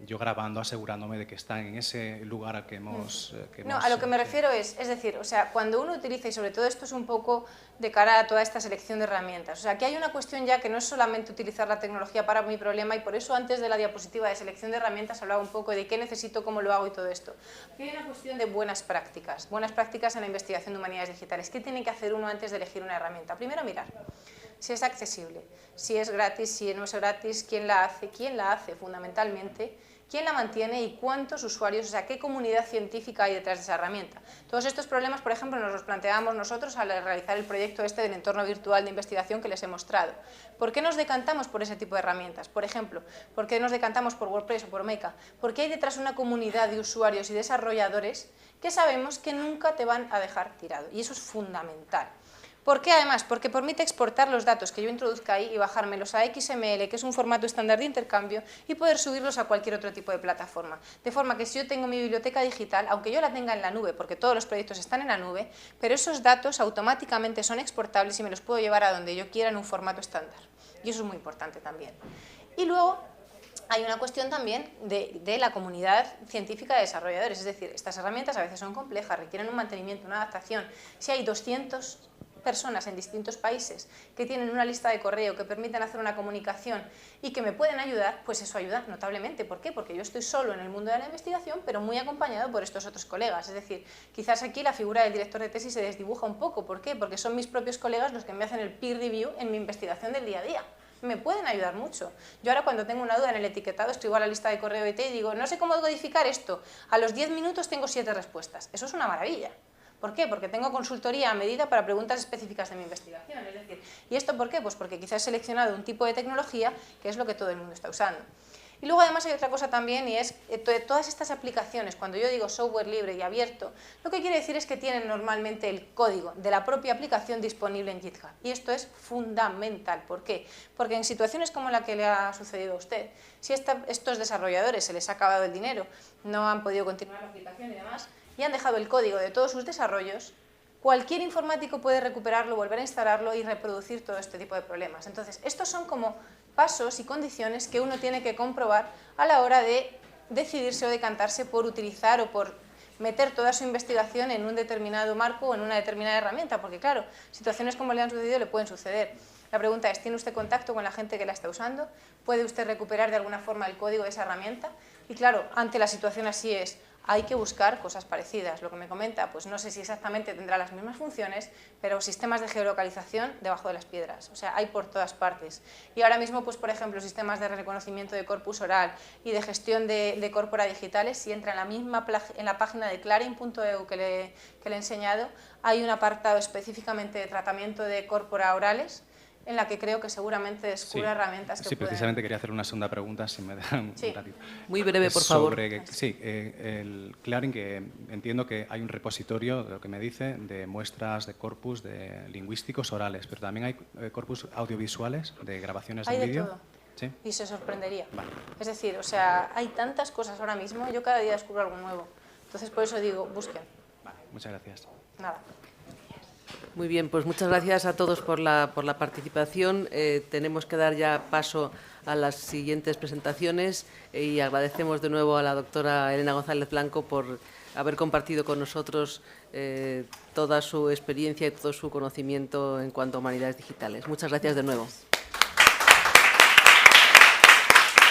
yo grabando, asegurándome de que están en ese lugar al que hemos... a lo que me refiero es decir, o sea, cuando uno utiliza, y sobre todo esto es un poco de cara a toda esta selección de herramientas, o sea, que hay una cuestión ya que no es solamente utilizar la tecnología para mi problema, y por eso antes de la diapositiva de selección de herramientas hablaba un poco de qué necesito, cómo lo hago y todo esto. Aquí hay una cuestión de buenas prácticas en la investigación de humanidades digitales. ¿Qué tiene que hacer uno antes de elegir una herramienta? Primero mirar si es accesible, si es gratis, si no es gratis, quién la hace fundamentalmente, quién la mantiene y cuántos usuarios, o sea, qué comunidad científica hay detrás de esa herramienta. Todos estos problemas, por ejemplo, nos los planteábamos nosotros al realizar el proyecto este del entorno virtual de investigación que les he mostrado. ¿Por qué nos decantamos por ese tipo de herramientas? Por ejemplo, ¿por qué nos decantamos por WordPress o por Meca? Porque hay detrás una comunidad de usuarios y desarrolladores que sabemos que nunca te van a dejar tirado, y eso es fundamental. ¿Por qué además? Porque permite exportar los datos que yo introduzca ahí y bajármelos a XML, que es un formato estándar de intercambio, y poder subirlos a cualquier otro tipo de plataforma. De forma que si yo tengo mi biblioteca digital, aunque yo la tenga en la nube, porque todos los proyectos están en la nube, pero esos datos automáticamente son exportables y me los puedo llevar a donde yo quiera en un formato estándar. Y eso es muy importante también. Y luego hay una cuestión también de la comunidad científica de desarrolladores, es decir, estas herramientas a veces son complejas, requieren un mantenimiento, una adaptación. Si hay 200 personas en distintos países que tienen una lista de correo que permiten hacer una comunicación y que me pueden ayudar, pues eso ayuda notablemente. ¿Por qué? Porque yo estoy solo en el mundo de la investigación, pero muy acompañado por estos otros colegas. Es decir, quizás aquí la figura del director de tesis se desdibuja un poco. ¿Por qué? Porque son mis propios colegas los que me hacen el peer review en mi investigación del día a día. Me pueden ayudar mucho. Yo ahora cuando tengo una duda en el etiquetado escribo a la lista de correo IT y digo, no sé cómo codificar esto. A los 10 minutos tengo 7 respuestas. Eso es una maravilla. ¿Por qué? Porque tengo consultoría a medida para preguntas específicas de mi investigación. Es decir, ¿y esto por qué? Pues porque quizás he seleccionado un tipo de tecnología que es lo que todo el mundo está usando. Y luego además hay otra cosa también, y es todas estas aplicaciones, cuando yo digo software libre y abierto, lo que quiere decir es que tienen normalmente el código de la propia aplicación disponible en GitHub. Y esto es fundamental. ¿Por qué? Porque en situaciones como la que le ha sucedido a usted, si estos desarrolladores se les ha acabado el dinero, no han podido continuar la aplicación y demás, y han dejado el código de todos sus desarrollos, cualquier informático puede recuperarlo, volver a instalarlo y reproducir todo este tipo de problemas. Entonces, estos son como pasos y condiciones que uno tiene que comprobar a la hora de decidirse o decantarse por utilizar o por meter toda su investigación en un determinado marco o en una determinada herramienta, porque claro, situaciones como le han sucedido le pueden suceder. La pregunta es, ¿tiene usted contacto con la gente que la está usando? ¿Puede usted recuperar de alguna forma el código de esa herramienta? Y claro, ante la situación así hay que buscar cosas parecidas. Lo que me comenta, pues no sé si exactamente tendrá las mismas funciones, pero sistemas de geolocalización debajo de las piedras. O sea, hay por todas partes. Y ahora mismo, pues por ejemplo, sistemas de reconocimiento de corpus oral y de gestión de corpora digitales, si entra en la página de clarin.eu que le he enseñado, hay un apartado específicamente de tratamiento de corpora orales, en la que creo que seguramente descubra herramientas que precisamente quería hacer una segunda pregunta, si me dejan un ratito. Muy breve, por favor. El Clarin, que entiendo que hay un repositorio, de lo que me dice, de muestras de corpus de lingüísticos orales, pero también hay corpus audiovisuales de grabaciones de vídeo. Hay de todo. ¿Sí? Y se sorprendería. Vale. Es decir, o sea, hay tantas cosas ahora mismo, yo cada día descubro algo nuevo. Entonces, por eso digo, busquen. Vale, muchas gracias. Nada. Muy bien, pues muchas gracias a todos por la participación. Tenemos que dar ya paso a las siguientes presentaciones y agradecemos de nuevo a la doctora Elena González Blanco por haber compartido con nosotros toda su experiencia y todo su conocimiento en cuanto a humanidades digitales. Muchas gracias de nuevo.